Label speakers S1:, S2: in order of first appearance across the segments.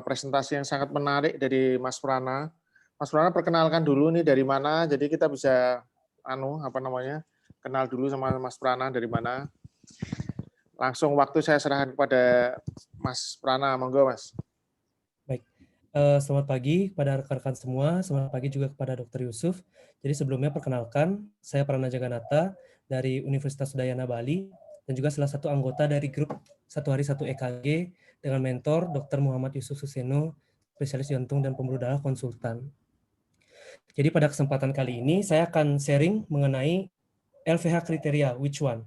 S1: presentasi yang sangat menarik dari Mas Prana. Mas Prana perkenalkan dulu nih dari mana, jadi kita bisa kenal dulu sama Mas Prana dari mana. Langsung waktu saya serahkan kepada Mas Prana, monggo Mas.
S2: Baik, selamat pagi kepada rekan-rekan semua, selamat pagi juga kepada Dr. Yusuf. Jadi sebelumnya perkenalkan, saya Prana Jaganata dari Universitas Udayana Bali, dan juga salah satu anggota dari grup Satu Hari Satu EKG dengan mentor Dr. Muhammad Yusuf Suseno, spesialis jantung dan pembuluh darah konsultan. Jadi pada kesempatan kali ini saya akan sharing mengenai LVH kriteria, which one?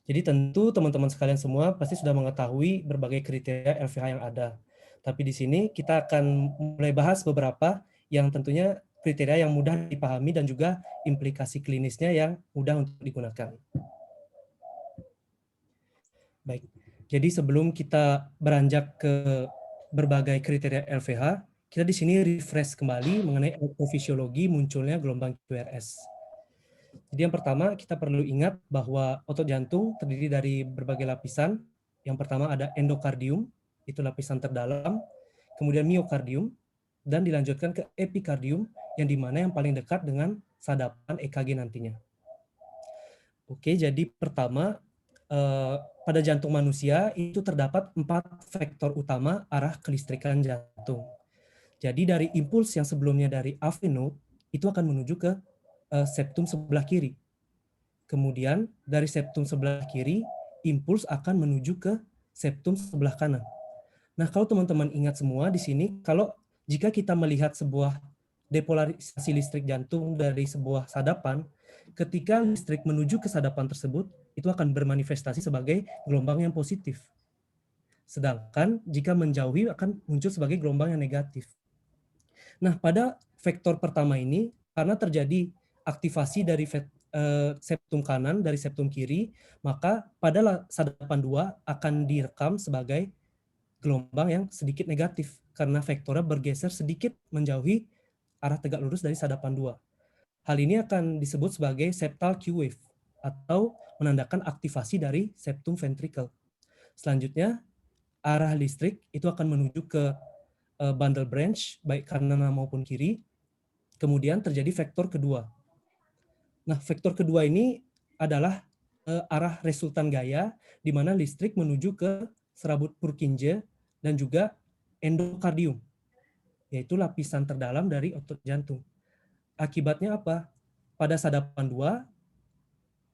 S2: Jadi tentu teman-teman sekalian semua pasti sudah mengetahui berbagai kriteria LVH yang ada. Tapi di sini kita akan mulai bahas beberapa yang tentunya kriteria yang mudah dipahami dan juga implikasi klinisnya yang mudah untuk digunakan. Baik, jadi sebelum kita beranjak ke berbagai kriteria LVH, kita di sini refresh kembali mengenai elektrofisiologi munculnya gelombang QRS. Jadi yang pertama kita perlu ingat bahwa otot jantung terdiri dari berbagai lapisan. Yang pertama ada endokardium, itu lapisan terdalam, kemudian miokardium, dan dilanjutkan ke epikardium, yang dimana yang paling dekat dengan sadapan EKG nantinya. Oke, jadi pertama, pada jantung manusia itu terdapat 4 vektor utama arah kelistrikan jantung. Jadi dari impuls yang sebelumnya dari AV node, itu akan menuju ke septum sebelah kiri. Kemudian dari septum sebelah kiri, impuls akan menuju ke septum sebelah kanan. Nah, kalau teman-teman ingat semua di sini, jika kita melihat sebuah depolarisasi listrik jantung dari sebuah sadapan, ketika listrik menuju ke sadapan tersebut, itu akan bermanifestasi sebagai gelombang yang positif. Sedangkan jika menjauhi akan muncul sebagai gelombang yang negatif. Nah, pada vektor pertama ini, karena terjadi aktivasi dari septum kanan dari septum kiri, maka pada sadapan 2 akan direkam sebagai gelombang yang sedikit negatif karena vektornya bergeser sedikit menjauhi arah tegak lurus dari sadapan 2. Hal ini akan disebut sebagai septal Q wave atau menandakan aktivasi dari septum ventricle. Selanjutnya, arah listrik itu akan menuju ke bundle branch baik kanan maupun kiri. Kemudian terjadi vektor kedua. Nah, vektor kedua ini adalah arah resultan gaya, di mana listrik menuju ke serabut Purkinje dan juga endokardium, yaitu lapisan terdalam dari otot jantung. Akibatnya apa? Pada sadapan 2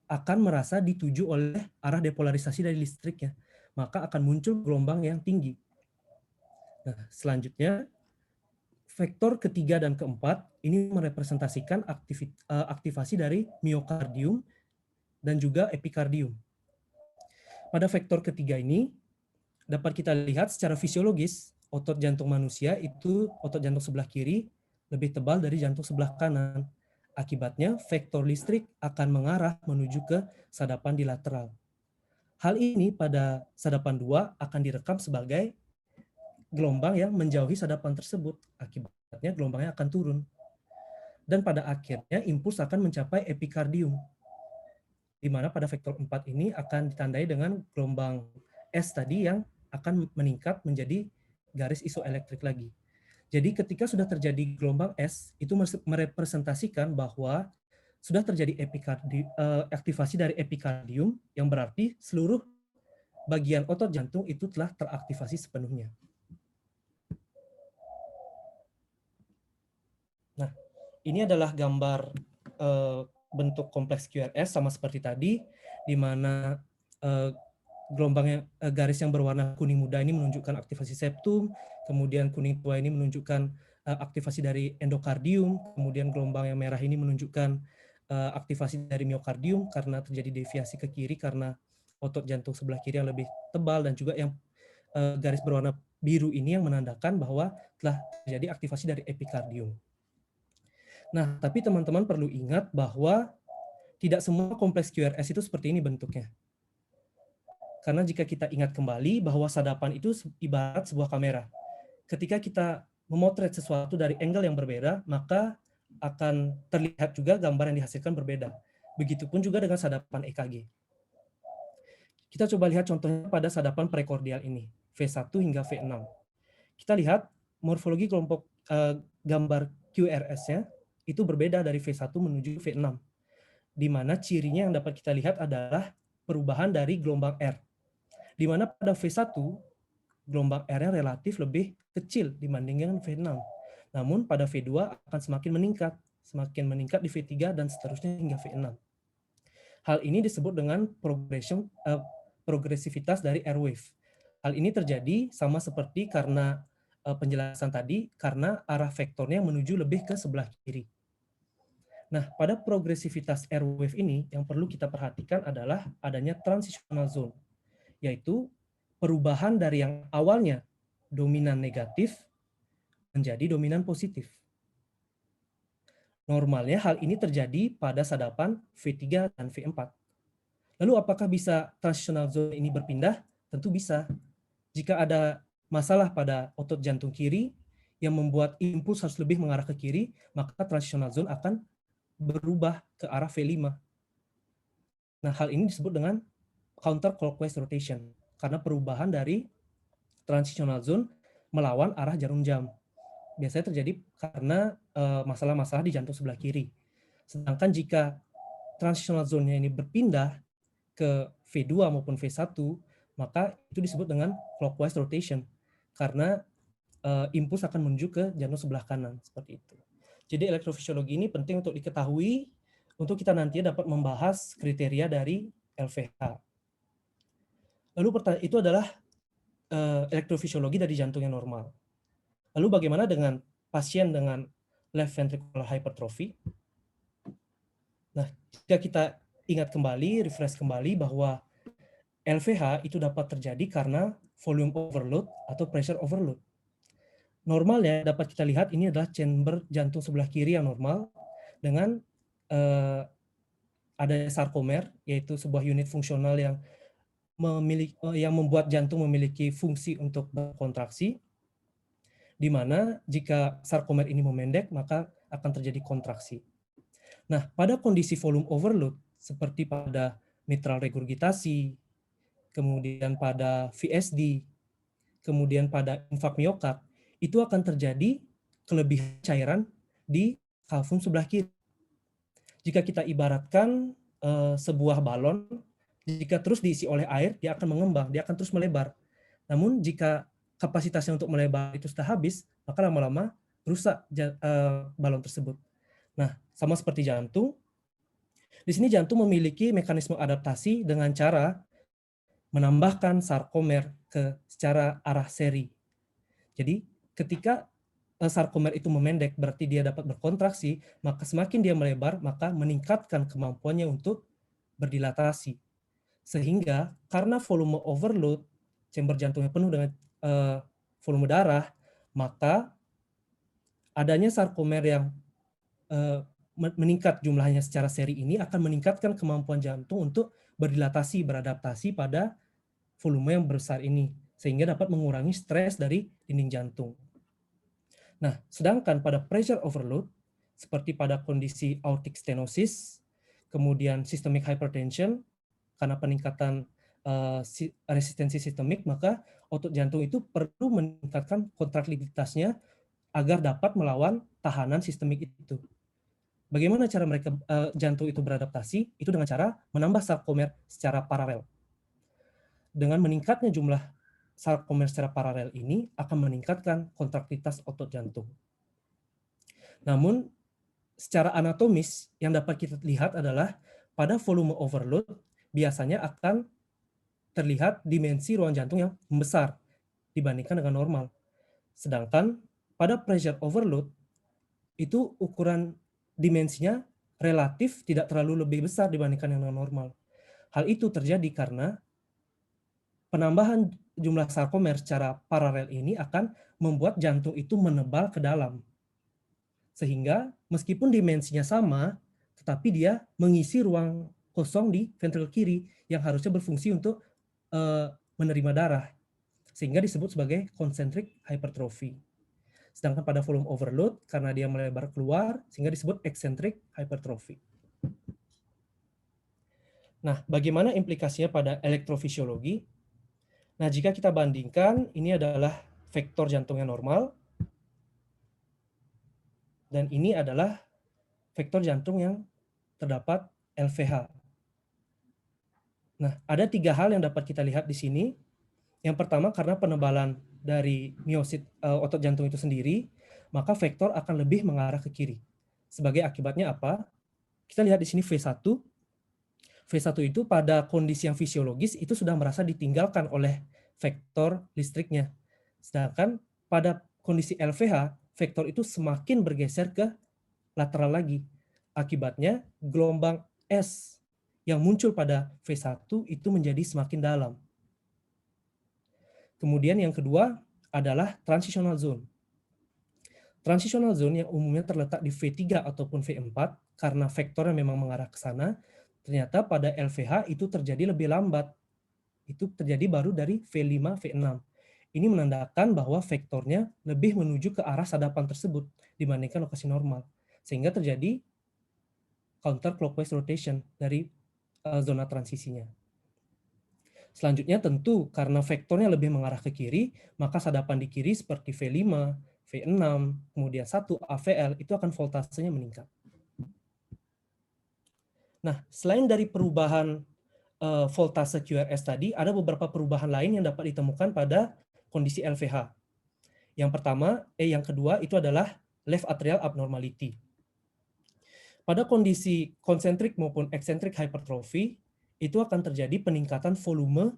S2: akan merasa dituju oleh arah depolarisasi dari listriknya, maka akan muncul gelombang yang tinggi. Nah, selanjutnya, vektor ketiga dan keempat ini merepresentasikan aktivasi dari miokardium dan juga epikardium. Pada vektor ketiga ini dapat kita lihat secara fisiologis otot jantung manusia itu otot jantung sebelah kiri lebih tebal dari jantung sebelah kanan. Akibatnya vektor listrik akan mengarah menuju ke sadapan di lateral. Hal ini pada sadapan 2 akan direkam sebagai gelombang yang menjauhi sadapan tersebut. Akibatnya gelombangnya akan turun. Dan pada akhirnya impuls akan mencapai epikardium, di mana pada vektor 4 ini akan ditandai dengan gelombang S tadi yang akan meningkat menjadi garis isoelektrik lagi. Jadi ketika sudah terjadi gelombang S, itu merepresentasikan bahwa sudah terjadi aktivasi dari epikardium, yang berarti seluruh bagian otot jantung itu telah teraktivasi sepenuhnya. Nah, ini adalah gambar bentuk kompleks QRS sama seperti tadi, di mana garis yang berwarna kuning muda ini menunjukkan aktivasi septum, kemudian kuning tua ini menunjukkan aktivasi dari endokardium, kemudian gelombang yang merah ini menunjukkan aktivasi dari miokardium karena terjadi deviasi ke kiri karena otot jantung sebelah kiri yang lebih tebal, dan juga yang garis berwarna biru ini yang menandakan bahwa telah terjadi aktivasi dari epikardium. Nah, tapi teman-teman perlu ingat bahwa tidak semua kompleks QRS itu seperti ini bentuknya. Karena jika kita ingat kembali bahwa sadapan itu ibarat sebuah kamera. Ketika kita memotret sesuatu dari angle yang berbeda, maka akan terlihat juga gambar yang dihasilkan berbeda. Begitupun juga dengan sadapan EKG. Kita coba lihat contohnya pada sadapan prekordial ini, V1 hingga V6. kita lihat morfologi kelompok gambar QRS-nya itu berbeda dari V1 menuju V6, di mana cirinya yang dapat kita lihat adalah perubahan dari gelombang R, di mana pada V1 gelombang R-nya relatif lebih kecil dibandingkan V6. Namun pada V2 akan semakin meningkat di V3 dan seterusnya hingga V6. Hal ini disebut dengan progresivitas dari R wave. Hal ini terjadi sama seperti karena penjelasan tadi, karena arah vektornya menuju lebih ke sebelah kiri. Nah, pada progresivitas R wave ini yang perlu kita perhatikan adalah adanya transitional zone, yaitu perubahan dari yang awalnya dominan negatif menjadi dominan positif. Normalnya hal ini terjadi pada sadapan V3 dan V4. Lalu apakah bisa transitional zone ini berpindah? Tentu bisa. Jika ada masalah pada otot jantung kiri yang membuat impuls harus lebih mengarah ke kiri, maka transitional zone akan berubah ke arah V5. Nah, hal ini disebut dengan counterclockwise rotation karena perubahan dari transitional zone melawan arah jarum jam. Biasanya terjadi karena masalah-masalah di jantung sebelah kiri. Sedangkan jika transitional zone-nya ini berpindah ke V2 maupun V1, maka itu disebut dengan clockwise rotation karena impuls akan menuju ke jantung sebelah kanan, seperti itu. Jadi elektrofisiologi ini penting untuk diketahui untuk kita nantinya dapat membahas kriteria dari LVH. Lalu itu adalah elektrofisiologi dari jantung yang normal. Lalu bagaimana dengan pasien dengan left ventricular hypertrophy? Nah, jika kita ingat kembali, refresh kembali bahwa LVH itu dapat terjadi karena volume overload atau pressure overload. Normalnya dapat kita lihat ini adalah chamber jantung sebelah kiri yang normal dengan ada sarkomer, yaitu sebuah unit fungsional yang membuat jantung memiliki fungsi untuk berkontraksi, di mana jika sarkomer ini memendek, maka akan terjadi kontraksi. Nah, pada kondisi volume overload, seperti pada mitral regurgitasi, kemudian pada VSD, kemudian pada infak miokard, itu akan terjadi kelebihan cairan di kalvum sebelah kiri. Jika kita ibaratkan sebuah balon, jika terus diisi oleh air, dia akan mengembang, dia akan terus melebar. Namun jika kapasitasnya untuk melebar itu sudah habis, maka lama-lama rusak balon tersebut. Nah, sama seperti jantung, di sini jantung memiliki mekanisme adaptasi dengan cara menambahkan sarkomer secara arah seri. Jadi ketika sarkomer itu memendek, berarti dia dapat berkontraksi, maka semakin dia melebar, maka meningkatkan kemampuannya untuk berdilatasi. Sehingga karena volume overload, chamber jantungnya penuh dengan volume darah, maka adanya sarkomer yang meningkat jumlahnya secara seri ini akan meningkatkan kemampuan jantung untuk berdilatasi, beradaptasi pada volume yang besar ini, sehingga dapat mengurangi stres dari dinding jantung. Nah, sedangkan pada pressure overload, seperti pada kondisi aortic stenosis, kemudian systemic hypertension, karena peningkatan resistensi sistemik, maka otot jantung itu perlu meningkatkan kontraktilitasnya agar dapat melawan tahanan sistemik itu. Bagaimana cara mereka jantung itu beradaptasi? Itu dengan cara menambah sarkomer secara paralel. Dengan meningkatnya jumlah sarkomer secara paralel ini akan meningkatkan kontraktilitas otot jantung. Namun, secara anatomis yang dapat kita lihat adalah pada volume overload biasanya akan terlihat dimensi ruang jantung yang membesar dibandingkan dengan normal. Sedangkan pada pressure overload itu ukuran dimensinya relatif tidak terlalu lebih besar dibandingkan dengan normal. Hal itu terjadi karena penambahan jumlah sarkomer secara paralel ini akan membuat jantung itu menebal ke dalam. Sehingga meskipun dimensinya sama, tetapi dia mengisi ruang kosong di ventrikel kiri yang harusnya berfungsi untuk menerima darah, sehingga disebut sebagai concentric hypertrophy. Sedangkan pada volume overload, karena dia melebar keluar, sehingga disebut eccentric hypertrophy. Nah, bagaimana implikasinya pada elektrofisiologi? Nah, jika kita bandingkan, ini adalah vektor jantungnya normal, dan ini adalah vektor jantung yang terdapat LVH. Nah, ada 3 hal yang dapat kita lihat di sini. Yang pertama, karena penebalan dari miosit otot jantung itu sendiri, maka vektor akan lebih mengarah ke kiri. Sebagai akibatnya apa? Kita lihat di sini V1. V1 itu pada kondisi yang fisiologis itu sudah merasa ditinggalkan oleh vektor listriknya. Sedangkan pada kondisi LVH, vektor itu semakin bergeser ke lateral lagi. Akibatnya gelombang S yang muncul pada V1 itu menjadi semakin dalam. Kemudian yang kedua adalah transitional zone. Transitional zone yang umumnya terletak di V3 ataupun V4 karena vektornya memang mengarah ke sana, ternyata pada LVH itu terjadi lebih lambat. Itu terjadi baru dari V5, V6. Ini menandakan bahwa vektornya lebih menuju ke arah sadapan tersebut dibandingkan lokasi normal. Sehingga terjadi counterclockwise rotation dari zona transisinya. Selanjutnya tentu karena vektornya lebih mengarah ke kiri, maka sadapan di kiri seperti V5, V6, kemudian 1 AVL itu akan voltasenya meningkat. Nah, selain dari perubahan voltase QRS tadi, ada beberapa perubahan lain yang dapat ditemukan pada kondisi LVH. Yang kedua itu adalah left atrial abnormality. Pada kondisi konsentrik maupun eksentrik hypertrophy, itu akan terjadi peningkatan volume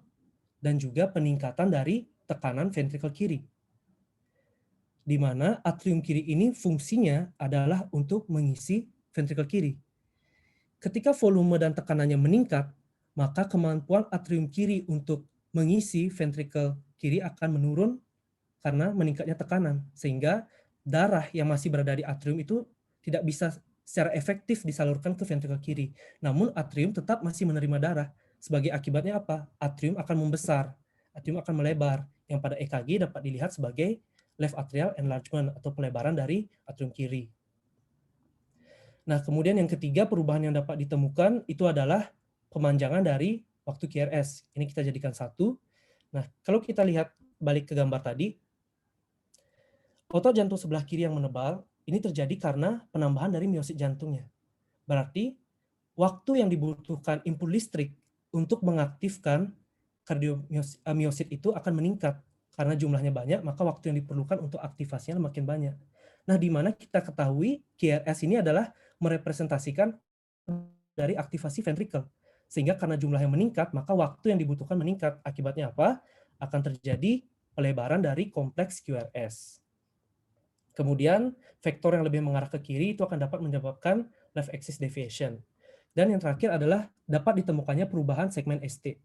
S2: dan juga peningkatan dari tekanan ventrikel kiri. Di mana atrium kiri ini fungsinya adalah untuk mengisi ventrikel kiri. Ketika volume dan tekanannya meningkat, maka kemampuan atrium kiri untuk mengisi ventrikel kiri akan menurun karena meningkatnya tekanan, sehingga darah yang masih berada di atrium itu tidak bisa secara efektif disalurkan ke ventrikel kiri. Namun atrium tetap masih menerima darah. Sebagai akibatnya apa? Atrium akan membesar, atrium akan melebar, yang pada EKG dapat dilihat sebagai left atrial enlargement atau pelebaran dari atrium kiri. Nah, kemudian yang ketiga perubahan yang dapat ditemukan itu adalah pemanjangan dari waktu QRS. Ini kita jadikan 1. Nah, kalau kita lihat balik ke gambar tadi, otot jantung sebelah kiri yang menebal ini terjadi karena penambahan dari miosit jantungnya. Berarti waktu yang dibutuhkan input listrik untuk mengaktifkan kardiomiosit itu akan meningkat. Karena jumlahnya banyak, maka waktu yang diperlukan untuk aktivasinya makin banyak. Nah, di mana kita ketahui QRS ini adalah merepresentasikan dari aktivasi ventrikel. Sehingga karena jumlah yang meningkat, maka waktu yang dibutuhkan meningkat. Akibatnya apa? Akan terjadi pelebaran dari kompleks QRS. Kemudian, vektor yang lebih mengarah ke kiri itu akan dapat menyebabkan left axis deviation. Dan yang terakhir adalah dapat ditemukannya perubahan segmen ST.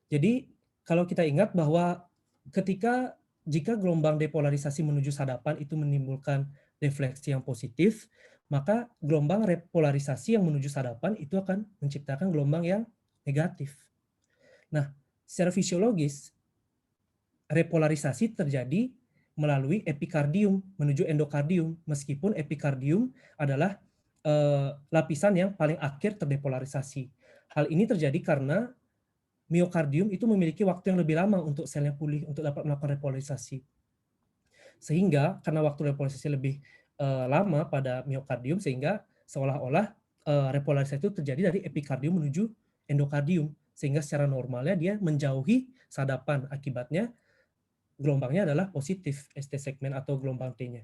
S2: Jadi, kalau kita ingat bahwa jika gelombang depolarisasi menuju sadapan itu menimbulkan defleksi yang positif, maka gelombang repolarisasi yang menuju sadapan itu akan menciptakan gelombang yang negatif. Nah, secara fisiologis, repolarisasi terjadi melalui epikardium menuju endokardium, meskipun epikardium adalah lapisan yang paling akhir terdepolarisasi. Hal ini terjadi karena miokardium itu memiliki waktu yang lebih lama untuk selnya pulih untuk dapat melakukan repolarisasi. Sehingga karena waktu repolarisasi lebih lama pada miokardium, sehingga seolah-olah repolarisasi itu terjadi dari epikardium menuju endokardium, sehingga secara normalnya dia menjauhi sadapan. Akibatnya gelombangnya adalah positif ST segmen atau gelombang T-nya.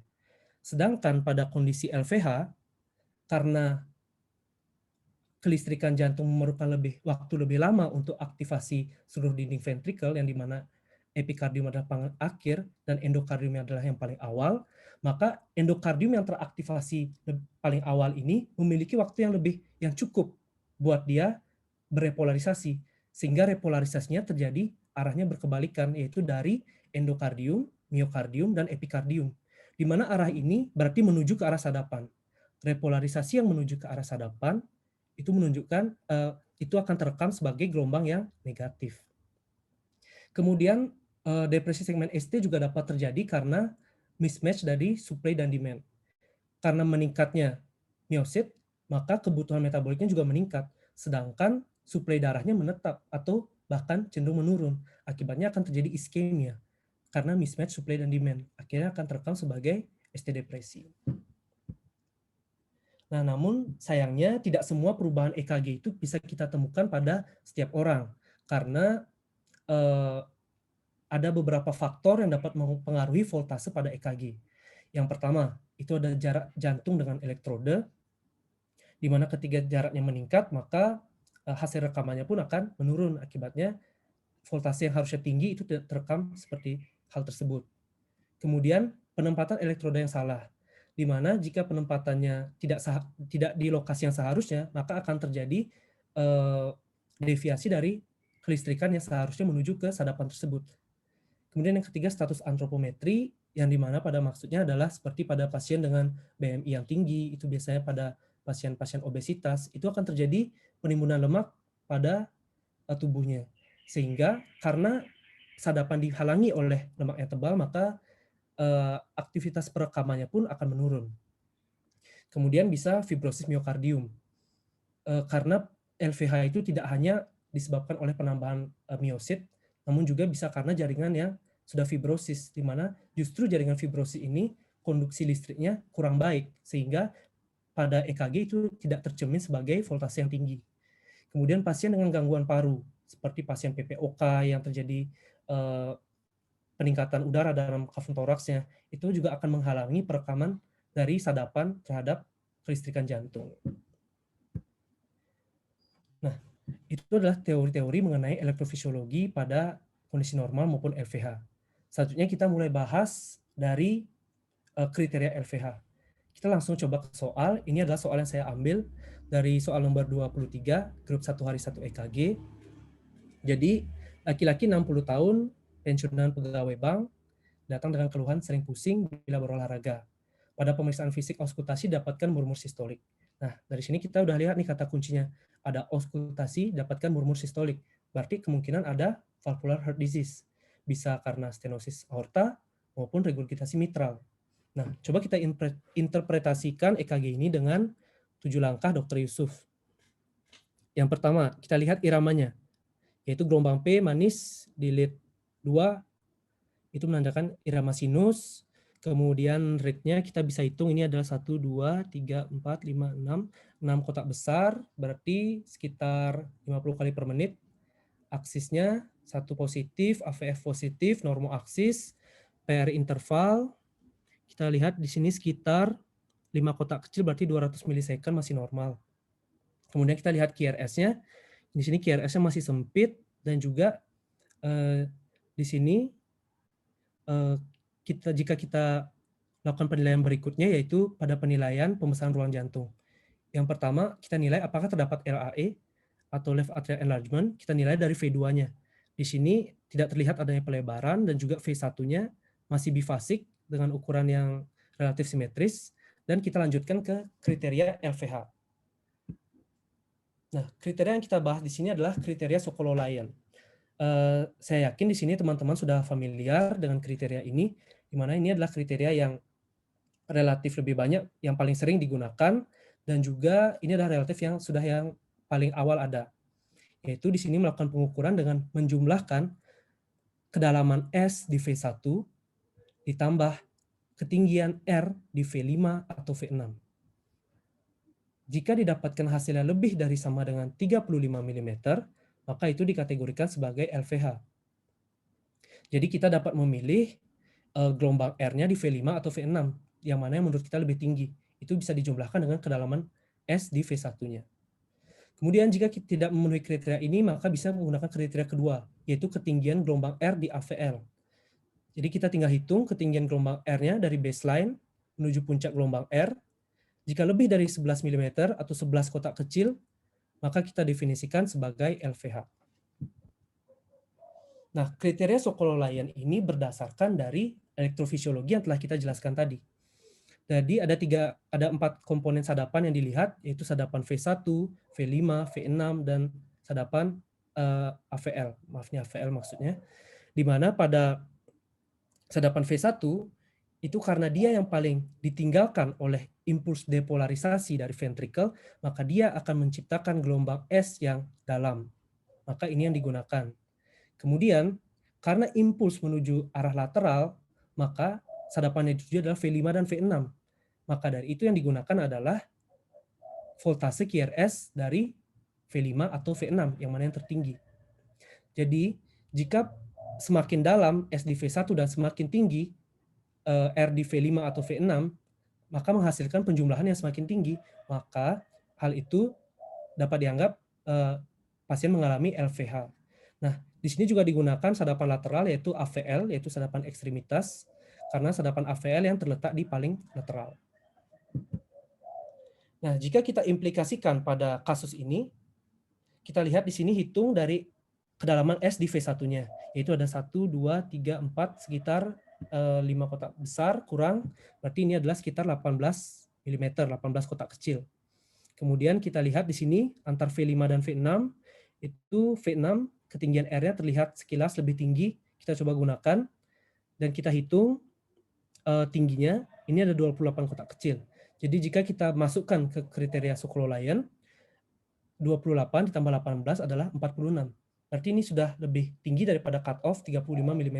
S2: Sedangkan pada kondisi LVH, karena kelistrikan jantung memerlukan waktu lebih lama untuk aktivasi seluruh dinding ventrikel, yang dimana epikardium adalah paling akhir dan endokardium adalah yang paling awal, maka endokardium yang teraktivasi paling awal ini memiliki waktu yang cukup buat dia berepolarisasi, sehingga repolarisasinya terjadi arahnya berkebalikan, yaitu dari endokardium, miokardium, dan epikardium, di mana arah ini berarti menuju ke arah sadapan. Repolarisasi yang menuju ke arah sadapan itu menunjukkan itu akan terekam sebagai gelombang yang negatif. Kemudian depresi segmen ST juga dapat terjadi karena mismatch dari supply dan demand. Karena meningkatnya miosit, maka kebutuhan metaboliknya juga meningkat, sedangkan suplai darahnya menetap atau bahkan cenderung menurun. Akibatnya akan terjadi iskemia. karena mismatch supply dan demand. Akhirnya akan terekam sebagai ST depresi. Nah, namun sayangnya tidak semua perubahan EKG itu bisa kita temukan pada setiap orang, karena ada beberapa faktor yang dapat mempengaruhi voltase pada EKG. Yang pertama, itu ada jarak jantung dengan elektrode, di mana ketika jaraknya meningkat, maka hasil rekamannya pun akan menurun. Akibatnya, voltase yang harusnya tinggi itu tidak terekam seperti hal tersebut. Kemudian, penempatan elektroda yang salah, di mana jika penempatannya tidak di lokasi yang seharusnya, maka akan terjadi deviasi dari kelistrikan yang seharusnya menuju ke sadapan tersebut. Kemudian yang ketiga, status antropometri, yang dimana pada maksudnya adalah seperti pada pasien dengan BMI yang tinggi, itu biasanya pada pasien-pasien obesitas, itu akan terjadi penimbunan lemak pada tubuhnya. Sehingga karena sadapan dihalangi oleh lemak yang tebal, maka aktivitas perekamannya pun akan menurun. Kemudian bisa fibrosis miokardium. Karena LVH itu tidak hanya disebabkan oleh penambahan miosit, namun juga bisa karena jaringan yang sudah fibrosis, di mana justru jaringan fibrosis ini konduksi listriknya kurang baik, sehingga pada EKG itu tidak tercermin sebagai voltase yang tinggi. Kemudian pasien dengan gangguan paru, seperti pasien PPOK yang terjadi peningkatan udara dalam kafum toraksnya, itu juga akan menghalangi perekaman dari sadapan terhadap kelistrikan jantung. Nah, itu adalah teori-teori mengenai elektrofisiologi pada kondisi normal maupun LVH. Selanjutnya kita mulai bahas dari kriteria LVH. Kita langsung coba ke soal. Ini adalah soal yang saya ambil dari soal nomor 23, grup 1 hari 1 EKG. Jadi, laki-laki 60 tahun, pensiunan pegawai bank, datang dengan keluhan sering pusing bila berolahraga. Pada pemeriksaan fisik auskultasi dapatkan murmur sistolik. Nah, dari sini kita udah lihat nih kata kuncinya. Ada auskultasi, dapatkan murmur sistolik. Berarti kemungkinan ada valvular heart disease. Bisa karena stenosis aorta maupun regurgitasi mitral. Nah, coba kita interpretasikan EKG ini dengan 7 langkah Dr. Yusuf. Yang pertama, kita lihat iramanya, yaitu gelombang P manis di lead 2, itu menandakan irama sinus. Kemudian rate-nya kita bisa hitung, ini adalah 1, 2, 3, 4, 5, 6 kotak besar, berarti sekitar 50 kali per menit. Aksisnya 1 positif, AVF positif, normoaksis, PR interval. Kita lihat di sini sekitar 5 kotak kecil, berarti 200 milisecond masih normal. Kemudian kita lihat QRS-nya. Di sini QRS-nya masih sempit, dan juga di sini jika kita lakukan penilaian berikutnya, yaitu pada penilaian pembesaran ruang jantung. Yang pertama, kita nilai apakah terdapat LAE atau left atrial enlargement. Kita nilai dari V2-nya. Di sini tidak terlihat adanya pelebaran, dan juga V1-nya masih bifasik dengan ukuran yang relatif simetris. Dan kita lanjutkan ke kriteria LVH. Nah, kriteria yang kita bahas di sini adalah kriteria Sokolov-Lyon. Saya yakin di sini teman-teman sudah familiar dengan kriteria ini, di mana ini adalah kriteria yang relatif lebih banyak, yang paling sering digunakan, dan juga ini adalah relatif yang paling awal ada. Yaitu di sini melakukan pengukuran dengan menjumlahkan kedalaman S di V1 ditambah ketinggian R di V5 atau V6. Jika didapatkan hasilnya lebih dari sama dengan 35 mm, maka itu dikategorikan sebagai LVH. Jadi kita dapat memilih gelombang R-nya di V5 atau V6, yang mana yang menurut kita lebih tinggi. Itu bisa dijumlahkan dengan kedalaman S di V1-nya. Kemudian jika kita tidak memenuhi kriteria ini, maka bisa menggunakan kriteria kedua, yaitu ketinggian gelombang R di AVL. Jadi kita tinggal hitung ketinggian gelombang R-nya dari baseline menuju puncak gelombang R. Jika lebih dari 11 mm atau 11 kotak kecil, maka kita definisikan sebagai LVH. Nah, kriteria Sokolov-Lyon ini berdasarkan dari elektrofisiologi yang telah kita jelaskan tadi. Jadi ada 4 komponen sadapan yang dilihat, yaitu sadapan V1, V5, V6, dan sadapan AVL. Maafnya AVL maksudnya. Di mana pada sadapan V1 itu karena dia yang paling ditinggalkan oleh impuls depolarisasi dari ventricle, maka dia akan menciptakan gelombang S yang dalam. Maka ini yang digunakan. Kemudian karena impuls menuju arah lateral, maka sadapan yang dituju adalah V5 dan V6. Maka dari itu yang digunakan adalah voltase QRS dari V5 atau V6, yang mana yang tertinggi. Jadi, jika semakin dalam S di V1 dan semakin tinggi R di V5 atau V6, maka menghasilkan penjumlahan yang semakin tinggi. Maka hal itu dapat dianggap pasien mengalami LVH. Nah, di sini juga digunakan sadapan lateral yaitu AVL, yaitu sadapan ekstremitas, karena sadapan AVL yang terletak di paling lateral. Nah, jika kita implikasikan pada kasus ini, kita lihat di sini hitung dari kedalaman S di V1-nya, yaitu ada 1, 2, 3, 4, sekitar 5 kotak besar kurang, berarti ini adalah sekitar 18 mm, 18 kotak kecil. Kemudian kita lihat di sini antar V5 dan V6, itu V6 ketinggian R-nya terlihat sekilas lebih tinggi, kita coba gunakan, dan kita hitung tingginya, ini ada 28 kotak kecil. Jadi jika kita masukkan ke kriteria Sokololayan, 28 ditambah 18 adalah 46. Berarti ini sudah lebih tinggi daripada cut-off 35 mm.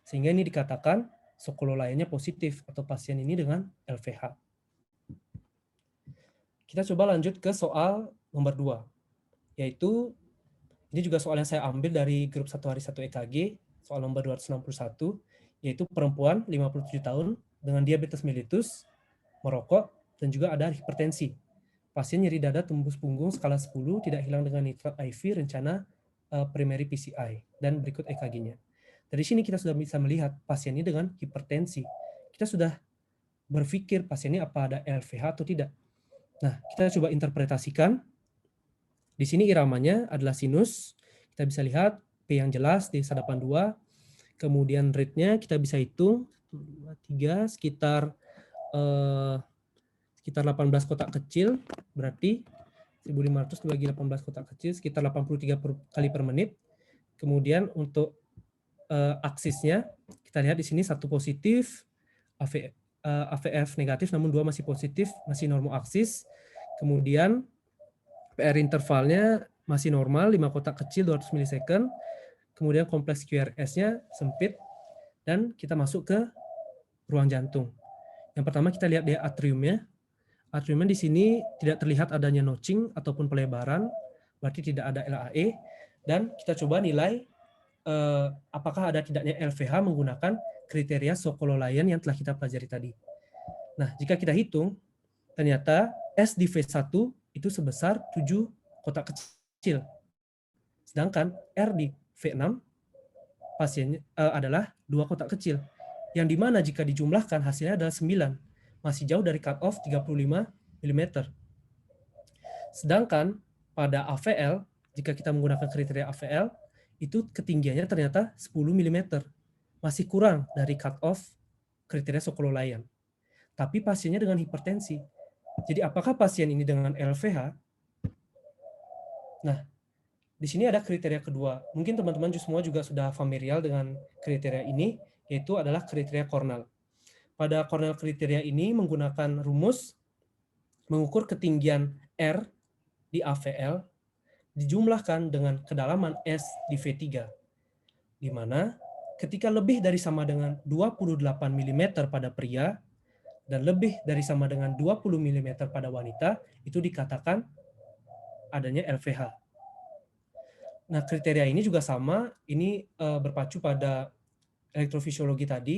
S2: Sehingga ini dikatakan Sokololayannya positif atau pasien ini dengan LVH. Kita coba lanjut ke soal nomor 2. Yaitu, ini juga soal yang saya ambil dari grup 1 hari 1 EKG, soal nomor 261, yaitu perempuan 57 tahun dengan diabetes mellitus, merokok, dan juga ada hipertensi. Pasien nyeri dada tembus punggung skala 10, tidak hilang dengan nitrat IV, rencana primary PCI, dan berikut EKG-nya. Dari sini kita sudah bisa melihat pasien ini dengan hipertensi. Kita sudah berpikir pasien ini apa ada LVH atau tidak. Nah, kita coba interpretasikan. Di sini iramanya adalah sinus. Kita bisa lihat P yang jelas di sadapan 2. Kemudian rate-nya kita bisa hitung 1, 2, 3, sekitar 18 kotak kecil, berarti 1500 dibagi 18 kotak kecil, sekitar 83 kali per menit. Kemudian untuk aksisnya, kita lihat di sini 1 positif, AVF negatif, namun 2 masih positif, masih normoaksis. Kemudian PR intervalnya masih normal, 5 kotak kecil 200 milisecond. Kemudian kompleks QRS-nya sempit, dan kita masuk ke ruang jantung. Yang pertama kita lihat di atriumnya. Atriumnya di sini tidak terlihat adanya notching ataupun pelebaran, berarti tidak ada LAE, dan kita coba nilai apakah ada tidaknya LVH menggunakan kriteria Sokololayan yang telah kita pelajari tadi. Nah, jika kita hitung, ternyata S di V1 itu sebesar 7 kotak kecil. Sedangkan R di V6 pasiennya adalah 2 kotak kecil. Yang dimana jika dijumlahkan hasilnya adalah 9. Masih jauh dari cut-off 35 mm. Sedangkan pada AVL, jika kita menggunakan kriteria AVL, itu ketinggiannya ternyata 10 mm. Masih kurang dari cut-off kriteria Sokololayan. Tapi pasiennya dengan hipertensi. Jadi apakah pasien ini dengan LVH? Nah, di sini ada kriteria kedua. Mungkin teman-teman semua juga sudah familiar dengan kriteria ini, yaitu adalah kriteria Cornell. Pada Cornell kriteria ini menggunakan rumus mengukur ketinggian R di AVL dijumlahkan dengan kedalaman S di V3, di mana ketika lebih dari sama dengan 28 mm pada pria dan lebih dari sama dengan 20 mm pada wanita, itu dikatakan adanya LVH. Nah, kriteria ini juga sama, ini berpacu pada elektrofisiologi tadi,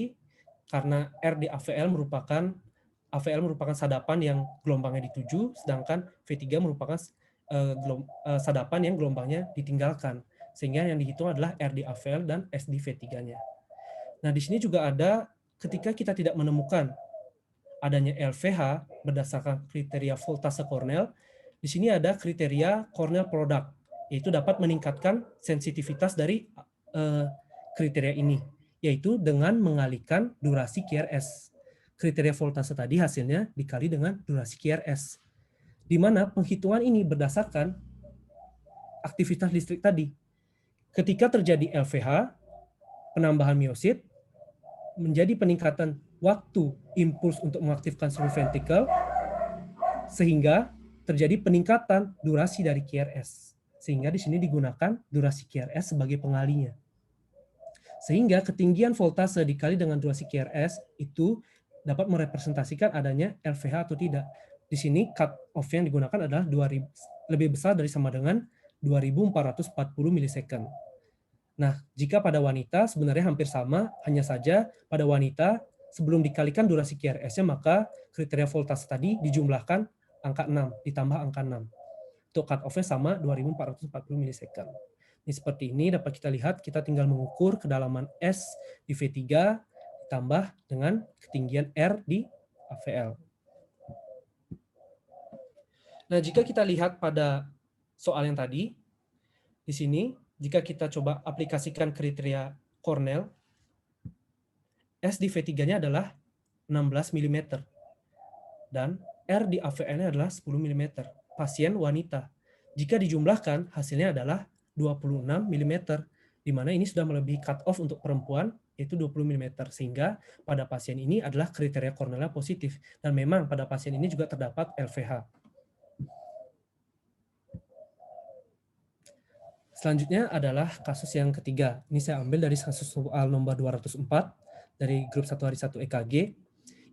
S2: karena R di AVL merupakan sadapan yang gelombangnya dituju, sedangkan V3 merupakan sadapan yang gelombangnya ditinggalkan. Sehingga yang dihitung adalah R di AVL dan S di V3-nya. Nah, di sini juga ada ketika kita tidak menemukan adanya LVH berdasarkan kriteria voltase Cornell, di sini ada kriteria Cornell product, yaitu dapat meningkatkan sensitivitas dari kriteria ini, yaitu dengan mengalihkan durasi QRS. Kriteria voltase tadi hasilnya dikali dengan durasi QRS, di mana penghitungan ini berdasarkan aktivitas listrik tadi. Ketika terjadi LVH, penambahan miosit, menjadi peningkatan waktu impuls untuk mengaktifkan seluruh ventrikel, sehingga terjadi peningkatan durasi dari QRS. Sehingga di sini digunakan durasi QRS sebagai pengalinya. Sehingga ketinggian voltase dikali dengan durasi QRS itu dapat merepresentasikan adanya LVH atau tidak. Di sini cut off yang digunakan adalah 2000, lebih besar dari sama dengan 2440 milisecond. Nah, jika pada wanita sebenarnya hampir sama, hanya saja pada wanita sebelum dikalikan durasi QRS-nya maka kriteria voltase tadi dijumlahkan angka 6 ditambah angka 6. Untuk cut off-nya sama 2440 milisecond. Ini seperti ini dapat kita lihat, kita tinggal mengukur kedalaman S di V3 ditambah dengan ketinggian R di AVL. Nah, jika kita lihat pada soal yang tadi, di sini, jika kita coba aplikasikan kriteria Cornell, S di V3-nya adalah 16 mm, dan R di AVL-nya adalah 10 mm. Pasien wanita. Jika dijumlahkan, hasilnya adalah 26 mm, di mana ini sudah melebihi cut-off untuk perempuan, yaitu 20 mm. Sehingga pada pasien ini adalah kriteria Cornell positif. Dan memang pada pasien ini juga terdapat LVH. Selanjutnya adalah kasus yang ketiga. Ini saya ambil dari kasus soal nomor 204 dari grup 1 hari 1 EKG,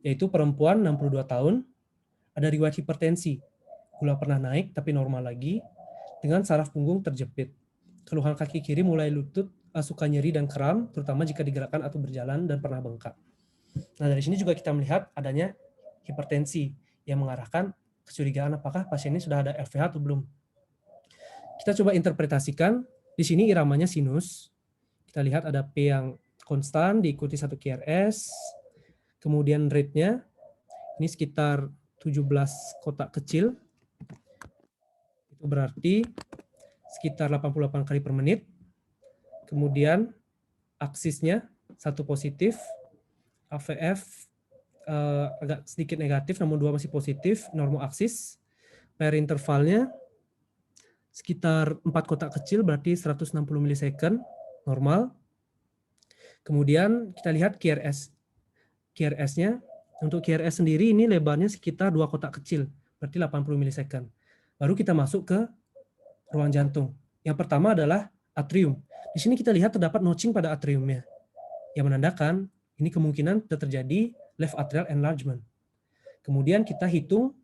S2: yaitu perempuan 62 tahun, ada riwayat hipertensi, gula pernah naik tapi normal lagi, dengan saraf punggung terjepit. Keluhan kaki kiri mulai lutut, suka nyeri dan kram, terutama jika digerakkan atau berjalan dan pernah bengkak. Nah, dari sini juga kita melihat adanya hipertensi yang mengarahkan kecurigaan apakah pasien ini sudah ada LVH atau belum. Kita coba interpretasikan, di sini iramanya sinus. Kita lihat ada P yang konstan, diikuti 1 QRS. Kemudian rate-nya, ini sekitar 17 kotak kecil. Itu berarti sekitar 88 kali per menit. Kemudian aksisnya 1 positif, AVF agak sedikit negatif, namun 2 masih positif, normal aksis. Per intervalnya sekitar 4 kotak kecil, berarti 160 milisecond, normal. Kemudian kita lihat QRS. QRS-nya, untuk QRS sendiri ini lebarnya sekitar 2 kotak kecil, berarti 80 milisecond. Baru kita masuk ke ruang jantung. Yang pertama adalah atrium. Di sini kita lihat terdapat notching pada atriumnya, yang menandakan ini kemungkinan terjadi left atrial enlargement. Kemudian kita hitung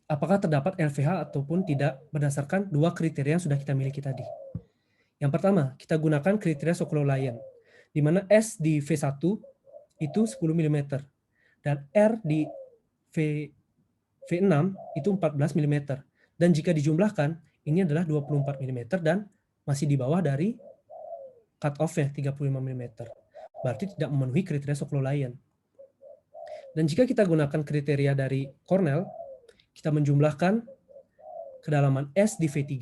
S2: apakah terdapat LVH ataupun tidak berdasarkan 2 kriteria yang sudah kita miliki tadi. Yang pertama, kita gunakan kriteria Sokolov-Lyon, di mana S di V1 itu 10 mm, dan R di V6 itu 14 mm. Dan jika dijumlahkan, ini adalah 24 mm dan masih di bawah dari cut-off-nya 35 mm. Berarti tidak memenuhi kriteria Sokolov-Lyon. Dan jika kita gunakan kriteria dari Cornell, kita menjumlahkan kedalaman S di V3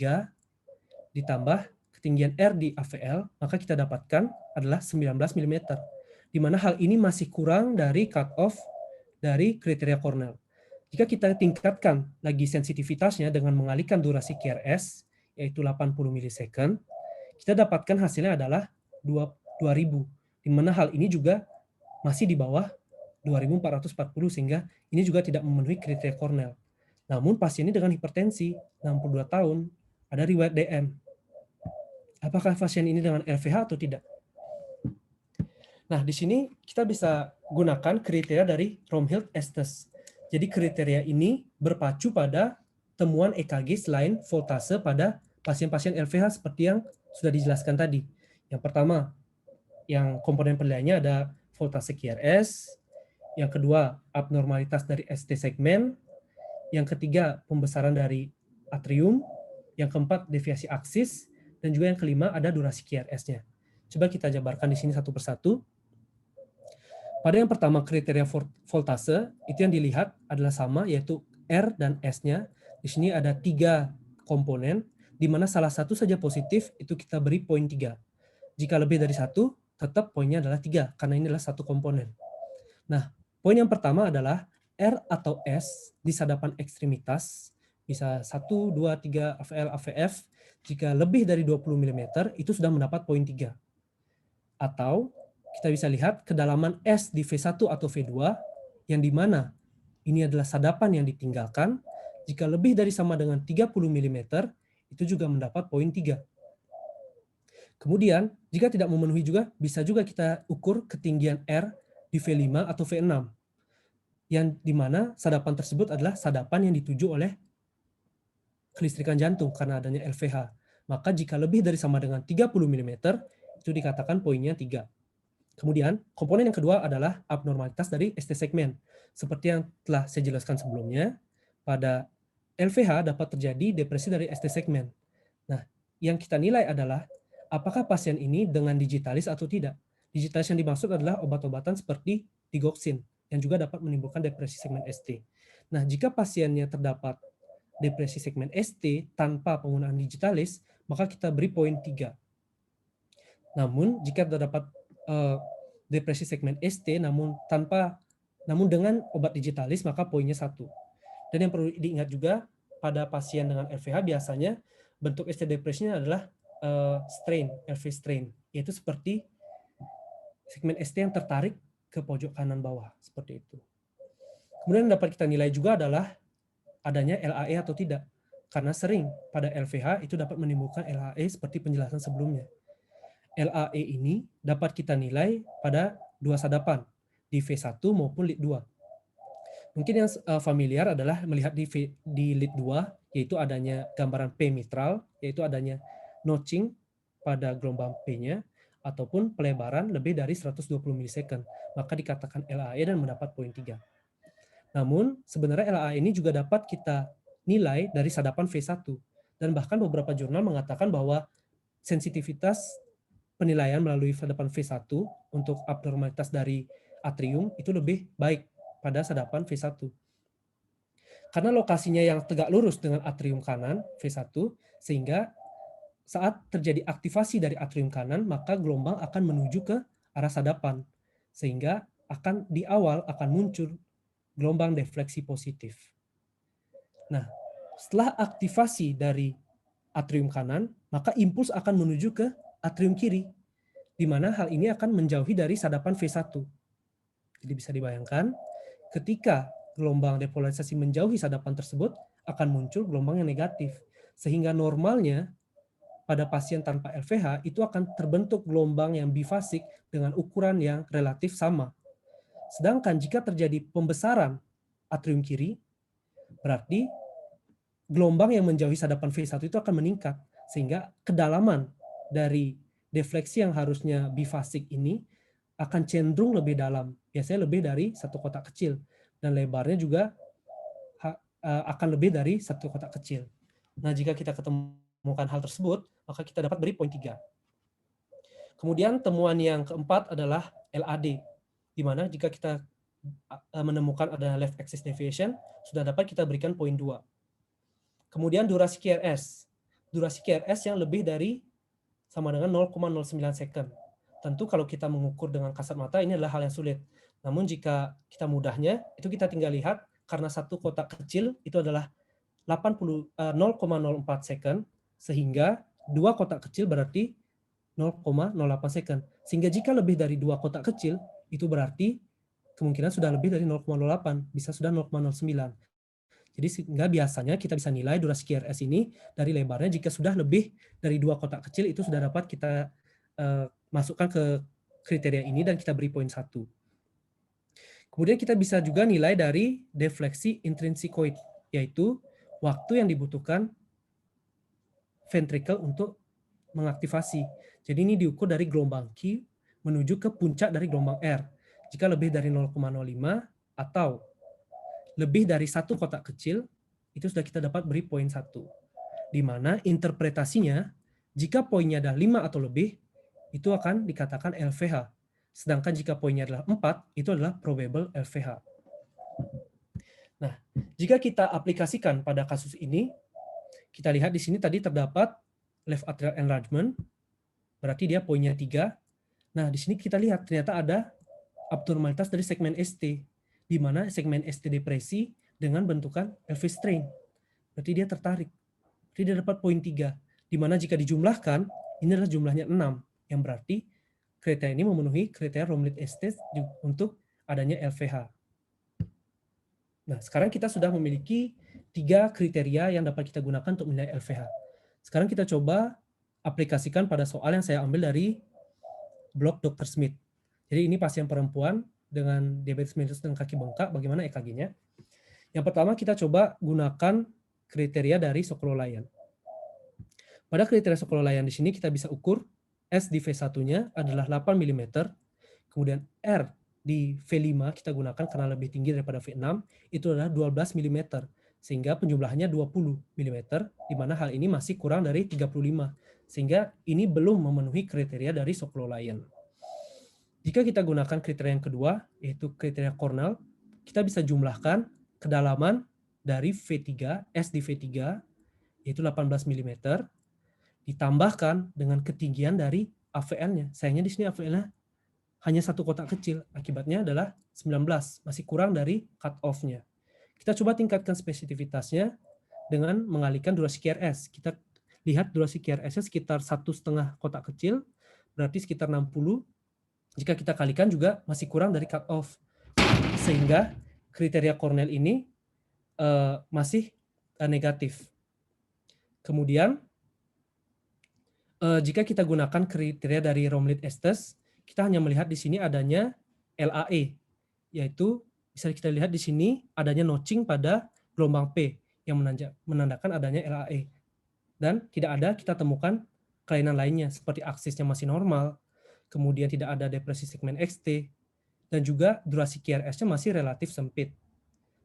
S2: ditambah ketinggian R di AVL, maka kita dapatkan adalah 19 mm, di mana hal ini masih kurang dari cut-off dari kriteria Cornell. Jika kita tingkatkan lagi sensitivitasnya dengan mengalihkan durasi QRS, yaitu 80 milisecond, kita dapatkan hasilnya adalah 2000, di mana hal ini juga masih di bawah 2440, sehingga ini juga tidak memenuhi kriteria Cornell. Namun pasien ini dengan hipertensi, 62 tahun, ada riwayat DM. Apakah pasien ini dengan LVH atau tidak? Nah, di sini kita bisa gunakan kriteria dari Romhild-Estes. Jadi kriteria ini berpacu pada temuan EKG selain voltase pada pasien-pasien LVH seperti yang sudah dijelaskan tadi. Yang pertama, yang komponen penilaiannya ada voltase QRS. Yang kedua, abnormalitas dari ST segmen. Yang ketiga, pembesaran dari atrium. Yang keempat, deviasi aksis. Dan juga yang kelima, ada durasi QRS-nya. Coba kita jabarkan di sini satu persatu. Pada yang pertama, kriteria voltase, itu yang dilihat adalah sama, yaitu R dan S-nya. Di sini ada 3 komponen, di mana salah satu saja positif, itu kita beri poin 3. Jika lebih dari 1, tetap poinnya adalah 3, karena ini adalah satu komponen. Nah, poin yang pertama adalah R atau S di sadapan ekstremitas, bisa 1, 2, 3, AVL, AVF, jika lebih dari 20 mm, itu sudah mendapat poin 3. Atau kita bisa lihat kedalaman S di V1 atau V2, yang dimana ini adalah sadapan yang ditinggalkan, jika lebih dari sama dengan 30 mm, itu juga mendapat poin 3. Kemudian, jika tidak memenuhi juga, bisa juga kita ukur ketinggian R di V5 atau V6, yang dimana sadapan tersebut adalah sadapan yang dituju oleh kelistrikan jantung karena adanya LVH. Maka jika lebih dari sama dengan 30 mm, itu dikatakan poinnya 3. Kemudian, komponen yang kedua adalah abnormalitas dari ST segmen. Seperti yang telah saya jelaskan sebelumnya, pada LVH dapat terjadi depresi dari ST segmen. Nah, yang kita nilai adalah apakah pasien ini dengan digitalis atau tidak. Digitalis yang dimaksud adalah obat-obatan seperti digoxin yang juga dapat menimbulkan depresi segmen ST. Nah, jika pasiennya terdapat depresi segmen ST tanpa penggunaan digitalis, maka kita beri poin 3. Namun, jika terdapat depresi segmen ST namun dengan obat digitalis, maka poinnya 1. Dan yang perlu diingat juga, pada pasien dengan LVH biasanya bentuk ST depresinya adalah strain, LV strain, yaitu seperti segmen ST yang tertarik ke pojok kanan bawah, seperti itu. Kemudian yang dapat kita nilai juga adalah adanya LAE atau tidak, karena sering pada LVH itu dapat menimbulkan LAE seperti penjelasan sebelumnya. LAE ini dapat kita nilai pada dua sadapan, di V1 maupun lead 2. Mungkin yang familiar adalah melihat di lead 2, yaitu adanya gambaran P mitral, yaitu adanya notching pada gelombang P-nya, ataupun pelebaran lebih dari 120 milisecond, maka dikatakan LAE dan mendapat poin 3. Namun, sebenarnya LAE ini juga dapat kita nilai dari sadapan V1, dan bahkan beberapa jurnal mengatakan bahwa sensitivitas penilaian melalui sadapan V1 untuk abnormalitas dari atrium itu lebih baik pada sadapan V1. Karena lokasinya yang tegak lurus dengan atrium kanan, V1, sehingga saat terjadi aktivasi dari atrium kanan, maka gelombang akan menuju ke arah sadapan. Sehingga di awal akan muncul gelombang defleksi positif. Nah, setelah aktivasi dari atrium kanan, maka impuls akan menuju ke atrium kiri, di mana hal ini akan menjauhi dari sadapan V1. Jadi bisa dibayangkan, ketika gelombang depolarisasi menjauhi sadapan tersebut, akan muncul gelombang yang negatif. Sehingga normalnya, pada pasien tanpa LVH, itu akan terbentuk gelombang yang bifasik dengan ukuran yang relatif sama. Sedangkan jika terjadi pembesaran atrium kiri, berarti gelombang yang menjauhi sadapan V1 itu akan meningkat, sehingga kedalaman dari defleksi yang harusnya bifasik ini akan cenderung lebih dalam, biasanya lebih dari satu kotak kecil, dan lebarnya juga akan lebih dari satu kotak kecil. Nah, jika kita ketemukan hal tersebut, maka kita dapat beri poin 3. Kemudian temuan yang keempat adalah LAD, di mana jika kita menemukan ada left axis deviation, sudah dapat kita berikan poin 2. Kemudian durasi QRS. Durasi QRS yang lebih dari sama dengan 0,09 second. Tentu kalau kita mengukur dengan kasat mata ini adalah hal yang sulit. Namun jika kita mudahnya, itu kita tinggal lihat karena satu kotak kecil itu adalah 0,04 second, sehingga dua kotak kecil berarti 0,08 second. Sehingga jika lebih dari dua kotak kecil, itu berarti kemungkinan sudah lebih dari 0,08, bisa sudah 0,09. Jadi sehingga biasanya kita bisa nilai durasi QRS ini dari lebarnya, jika sudah lebih dari dua kotak kecil itu sudah dapat kita masukkan ke kriteria ini dan kita beri poin 1. Kemudian kita bisa juga nilai dari defleksi intrinsikoid, yaitu waktu yang dibutuhkan ventricle untuk mengaktifasi. Jadi ini diukur dari gelombang Q menuju ke puncak dari gelombang R. Jika lebih dari 0,05 atau lebih dari satu kotak kecil, itu sudah kita dapat beri poin 1. Di mana interpretasinya, jika poinnya adalah 5 atau lebih, itu akan dikatakan LVH. Sedangkan jika poinnya adalah 4, itu adalah probable LVH. Nah, jika kita aplikasikan pada kasus ini, kita lihat di sini tadi terdapat left atrial enlargement, berarti dia poinnya 3. Nah, di sini kita lihat ternyata ada abnormalitas dari segmen ST, di mana segmen ST depresi dengan bentukan LV strain. Berarti dia tertarik. Berarti dia dapat poin 3. Di mana jika dijumlahkan, ini adalah jumlahnya 6, yang berarti kriteria ini memenuhi kriteria Romlit-ST untuk adanya LVH. Nah, sekarang kita sudah memiliki 3 kriteria yang dapat kita gunakan untuk menilai LVH. Sekarang kita coba aplikasikan pada soal yang saya ambil dari blog Dr. Smith. Jadi ini pasien perempuan dengan diabetes mellitus dan kaki bengkak, bagaimana EKG-nya. Yang pertama kita coba gunakan kriteria dari Sokololayan. Pada kriteria Sokololayan di sini kita bisa ukur S di V1-nya adalah 8 mm, kemudian R di V5 kita gunakan karena lebih tinggi daripada V6, itu adalah 12 mm, sehingga penjumlahannya 20 mm, di mana hal ini masih kurang dari 35, sehingga ini belum memenuhi kriteria dari Sokololayan. Jika kita gunakan kriteria yang kedua, yaitu kriteria Cornell, kita bisa jumlahkan kedalaman dari V3, S di V3, yaitu 18 mm, ditambahkan dengan ketinggian dari AVN-nya. Sayangnya di sini AVN-nya hanya satu kotak kecil, akibatnya adalah 19, masih kurang dari cut-off-nya. Kita coba tingkatkan spesifititasnya dengan mengalihkan durasi QRS. Kita lihat durasi QRS-nya sekitar 1,5 kotak kecil, berarti sekitar 60. Jika kita kalikan juga masih kurang dari cut-off. Sehingga kriteria Cornell ini masih negatif. Kemudian, jika kita gunakan kriteria dari Romlit-Estes, kita hanya melihat di sini adanya LAE, yaitu bisa kita lihat di sini adanya notching pada gelombang P yang menandakan adanya LAE. Dan tidak ada kita temukan kelainan lainnya seperti aksisnya masih normal, kemudian tidak ada depresi segmen XT, dan juga durasi QRS-nya masih relatif sempit.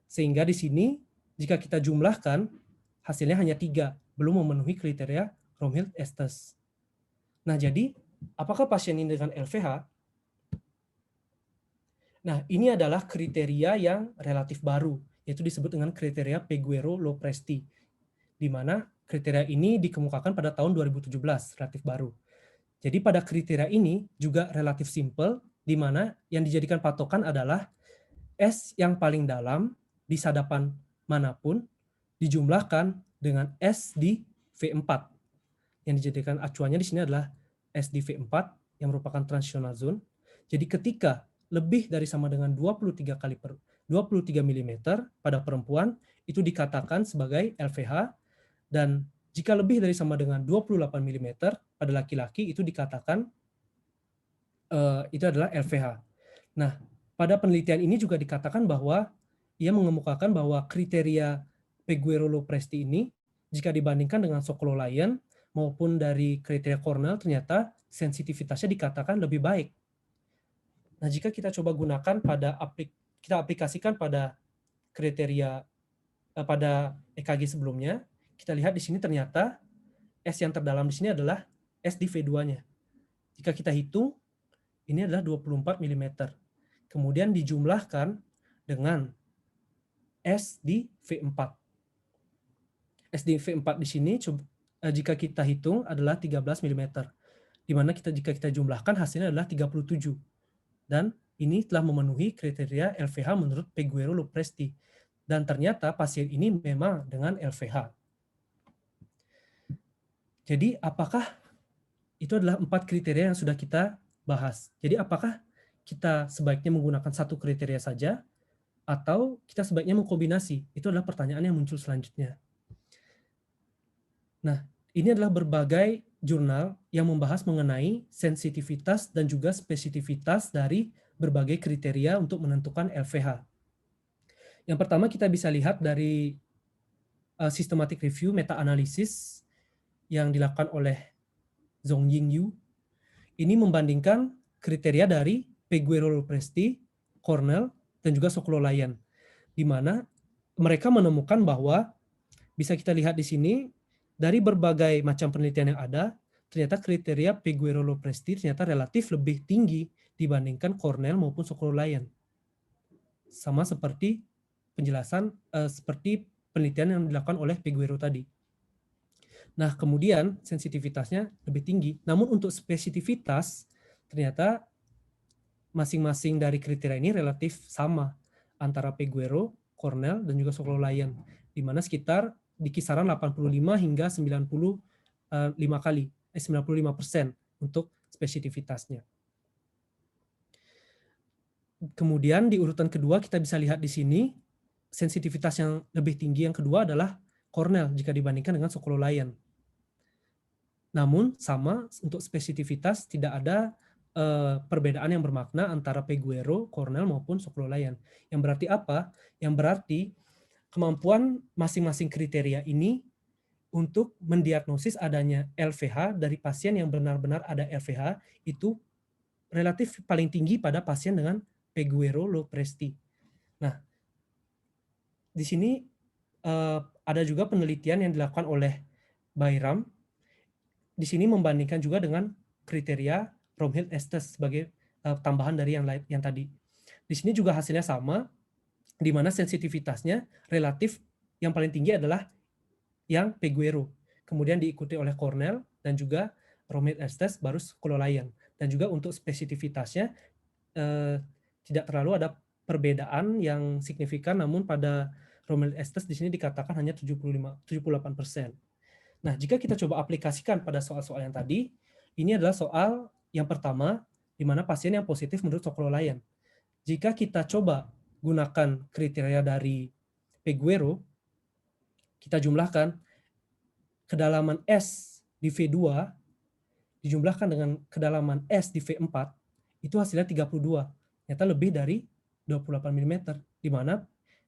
S2: Sehingga di sini jika kita jumlahkan hasilnya hanya 3, belum memenuhi kriteria Romlit-Estes. Nah, jadi apakah pasien ini dengan LVH? Nah, ini adalah kriteria yang relatif baru, yaitu disebut dengan kriteria Peguero-Lopresti, di mana kriteria ini dikemukakan pada tahun 2017, relatif baru. Jadi pada kriteria ini juga relatif simple, di mana yang dijadikan patokan adalah S yang paling dalam di sadapan manapun dijumlahkan dengan S di V4. Yang dijadikan acuannya di sini adalah S di V4 yang merupakan transitional zone. Jadi ketika lebih dari sama dengan 23 mm pada perempuan itu dikatakan sebagai LVH, dan jika lebih dari sama dengan 28 mm pada laki-laki itu dikatakan itu adalah LVH. Nah, pada penelitian ini juga dikatakan bahwa ia mengemukakan bahwa kriteria Peguero-Lopresti ini jika dibandingkan dengan Sokololayan maupun dari kriteria Cornell ternyata sensitivitasnya dikatakan lebih baik. Nah, jika kita coba gunakan kita aplikasikan pada kriteria pada EKG sebelumnya, kita lihat di sini ternyata S yang terdalam di sini adalah S di V2-nya. Jika kita hitung, ini adalah 24 mm. Kemudian dijumlahkan dengan S di V4. S di V4 di sini jika kita hitung adalah 13 mm. Di mana jika kita jumlahkan hasilnya adalah 37. Dan ini telah memenuhi kriteria LVH menurut Peguero-Lopresti. Dan ternyata pasien ini memang dengan LVH. Jadi apakah itu adalah 4 kriteria yang sudah kita bahas. Jadi apakah kita sebaiknya menggunakan satu kriteria saja atau kita sebaiknya mengkombinasi? Itu adalah pertanyaan yang muncul selanjutnya. Nah, ini adalah berbagai jurnal yang membahas mengenai sensitivitas dan juga spesifisitas dari berbagai kriteria untuk menentukan LVH. Yang pertama kita bisa lihat dari systematic review meta-analisis yang dilakukan oleh Zongying Yu. Ini membandingkan kriteria dari Peguero-Lopresti, Cornell, dan juga Sokololayan, di mana mereka menemukan bahwa bisa kita lihat di sini dari berbagai macam penelitian yang ada, ternyata kriteria Peguero-Lopresti ternyata relatif lebih tinggi dibandingkan Cornell maupun Sokololayan. Sama seperti penjelasan seperti penelitian yang dilakukan oleh Peguero tadi. Nah, kemudian sensitivitasnya lebih tinggi. Namun untuk spesifisitas ternyata masing-masing dari kriteria ini relatif sama antara Peguero, Cornell, dan juga Sokololayan, di mana sekitar di kisaran 85 hingga 95% untuk spesifisitasnya. Kemudian di urutan kedua kita bisa lihat di sini sensitivitas yang lebih tinggi yang kedua adalah Cornell jika dibandingkan dengan Sokololayan. Namun sama untuk spesifititas tidak ada perbedaan yang bermakna antara Peguero, Cornell maupun Sokololayan. Yang berarti apa? Yang berarti kemampuan masing-masing kriteria ini untuk mendiagnosis adanya LVH dari pasien yang benar-benar ada LVH itu relatif paling tinggi pada pasien dengan Peguero Lopresti. Nah, di sini ada juga penelitian yang dilakukan oleh Bayram. Di sini membandingkan juga dengan kriteria Romhild-Estes sebagai tambahan dari yang tadi. Di sini juga hasilnya sama, di mana sensitivitasnya relatif yang paling tinggi adalah yang Peguero. Kemudian diikuti oleh Cornell dan juga Romhild-Estes baru Sokololayan. Dan juga untuk spesifititasnya tidak terlalu ada perbedaan yang signifikan, namun pada Romhild-Estes di sini dikatakan hanya 78%. Nah, jika kita coba aplikasikan pada soal-soal yang tadi, ini adalah soal yang pertama, di mana pasien yang positif menurut Sokololayan. Jika kita coba gunakan kriteria dari Peguero, kita jumlahkan kedalaman S di V2 dijumlahkan dengan kedalaman S di V4, itu hasilnya 32. Ternyata lebih dari 28 mm, di mana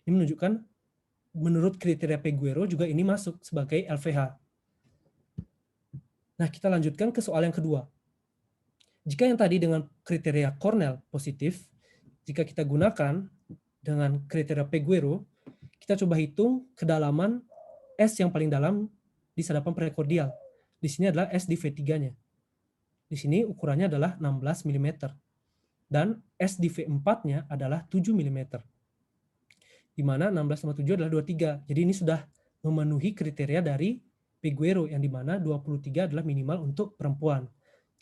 S2: ini menunjukkan menurut kriteria Peguero juga ini masuk sebagai LVH. Nah, kita lanjutkan ke soal yang kedua. Jika yang tadi dengan kriteria Cornell positif, jika kita gunakan dengan kriteria Peguero, kita coba hitung kedalaman S yang paling dalam di sadapan prekordial. Di sini adalah S di V3-nya. Di sini ukurannya adalah 16 mm. Dan S di V4-nya adalah 7 mm. Di mana 16 sama 7 adalah 23. Jadi ini sudah memenuhi kriteria dari Peguero yang di mana 23 adalah minimal untuk perempuan.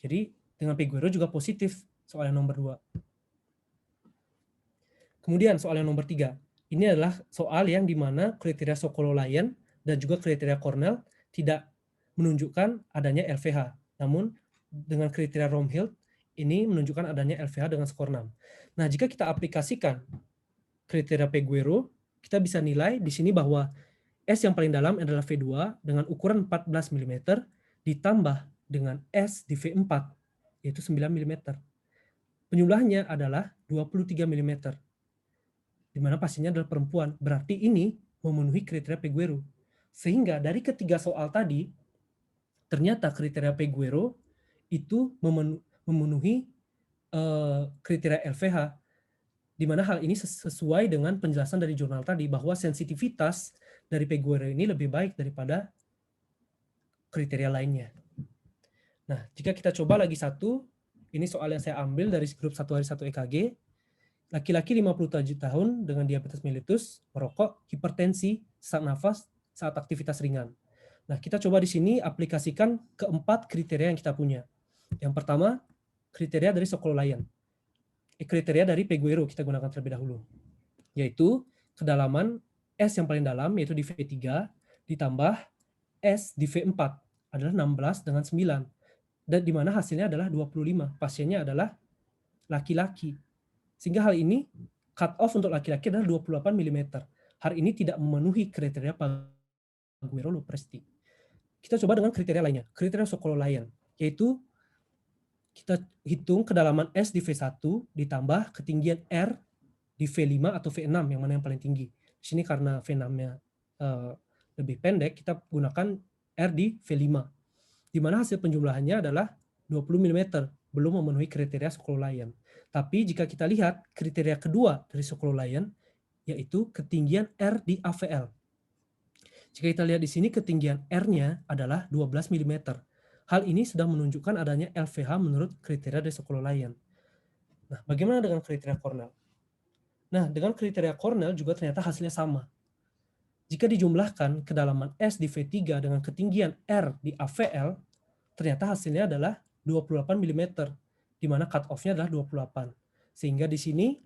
S2: Jadi dengan Peguero juga positif soal yang nomor 2. Kemudian soal yang nomor 3. Ini adalah soal yang di mana kriteria Sokololayan dan juga kriteria Cornell tidak menunjukkan adanya LVH. Namun dengan kriteria Romhild ini menunjukkan adanya LVH dengan skor 6. Nah, jika kita aplikasikan kriteria Peguero, kita bisa nilai di sini bahwa S yang paling dalam adalah V2 dengan ukuran 14 mm ditambah dengan S di V4 yaitu 9 mm. Penjumlahnya adalah 23 mm. Di mana pasiennya adalah perempuan. Berarti ini memenuhi kriteria Peguero. Sehingga dari ketiga soal tadi ternyata kriteria Peguero itu memenuhi kriteria LVH, di mana hal ini sesuai dengan penjelasan dari jurnal tadi bahwa sensitivitas dari Peguero ini lebih baik daripada kriteria lainnya. Nah, jika kita coba lagi satu, ini soal yang saya ambil dari grup 1 hari 1 EKG. Laki-laki 57 tahun dengan diabetes mellitus, merokok, hipertensi, sesak nafas saat aktivitas ringan. Nah, kita coba di sini aplikasikan keempat kriteria yang kita punya. Yang pertama, kriteria dari Sokololayan. Kriteria dari Peguero kita gunakan terlebih dahulu, yaitu kedalaman S yang paling dalam yaitu di V3 ditambah S di V4 adalah 16 dengan 9, dan di mana hasilnya adalah 25. Pasiennya adalah laki-laki. Sehingga hal ini cut off untuk laki-laki adalah 28 mm. Hal ini tidak memenuhi kriteria Peguero Lopresti. Kita coba dengan kriteria lainnya, kriteria Sokololayan, yaitu kita hitung kedalaman S di V1 ditambah ketinggian R di V5 atau V6 yang mana yang paling tinggi. Di sini karena V6-nya lebih pendek, kita gunakan R di V5. Di mana hasil penjumlahannya adalah 20 mm, belum memenuhi kriteria Sokololayan. Tapi jika kita lihat kriteria kedua dari Sokololayan, yaitu ketinggian R di AVL. Jika kita lihat di sini ketinggian R-nya adalah 12 mm. Hal ini sudah menunjukkan adanya LVH menurut kriteria dari Sokololayan. Nah, bagaimana dengan kriteria Cornell? Nah, dengan kriteria Cornell juga ternyata hasilnya sama. Jika dijumlahkan kedalaman S di V3 dengan ketinggian R di AVL, ternyata hasilnya adalah 28 mm, di mana cut off-nya adalah 28. Sehingga di sini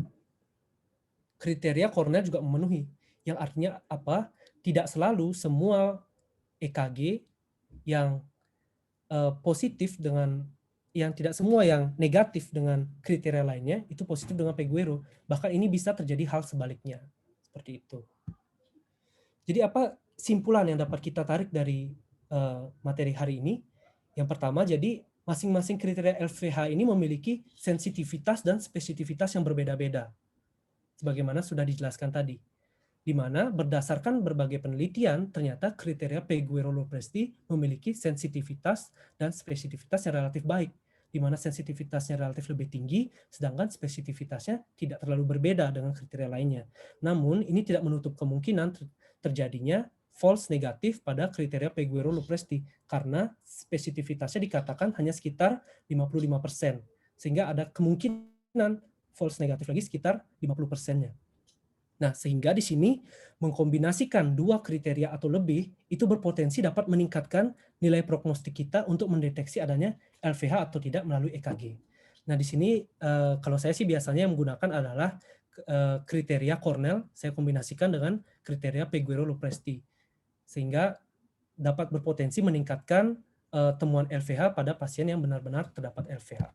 S2: kriteria Cornell juga memenuhi. Yang artinya apa? Tidak selalu semua EKG yang positif dengan yang tidak semua yang negatif dengan kriteria lainnya itu positif dengan Peguero. Bahkan ini bisa terjadi hal sebaliknya. Seperti itu. Jadi apa simpulan yang dapat kita tarik dari materi hari ini? Yang pertama, jadi masing-masing kriteria LVH ini memiliki sensitivitas dan spesifisitas yang berbeda-beda, sebagaimana sudah dijelaskan tadi. Di mana berdasarkan berbagai penelitian, ternyata kriteria Peguero-Lopresti memiliki sensitivitas dan spesifisitas yang relatif baik, di mana sensitivitasnya relatif lebih tinggi, sedangkan spesifisitasnya tidak terlalu berbeda dengan kriteria lainnya. Namun, ini tidak menutup kemungkinan terjadinya false negatif pada kriteria Peguero-Lopresti, karena spesifisitasnya dikatakan hanya sekitar 55%, sehingga ada kemungkinan false negatif lagi sekitar 50%-nya. Nah, sehingga di sini mengkombinasikan dua kriteria atau lebih itu berpotensi dapat meningkatkan nilai prognostik kita untuk mendeteksi adanya LVH atau tidak melalui EKG. Nah, di sini kalau saya sih biasanya yang menggunakan adalah kriteria Cornell, saya kombinasikan dengan kriteria Peguero-Lopresti, sehingga dapat berpotensi meningkatkan temuan LVH pada pasien yang benar-benar terdapat LVH.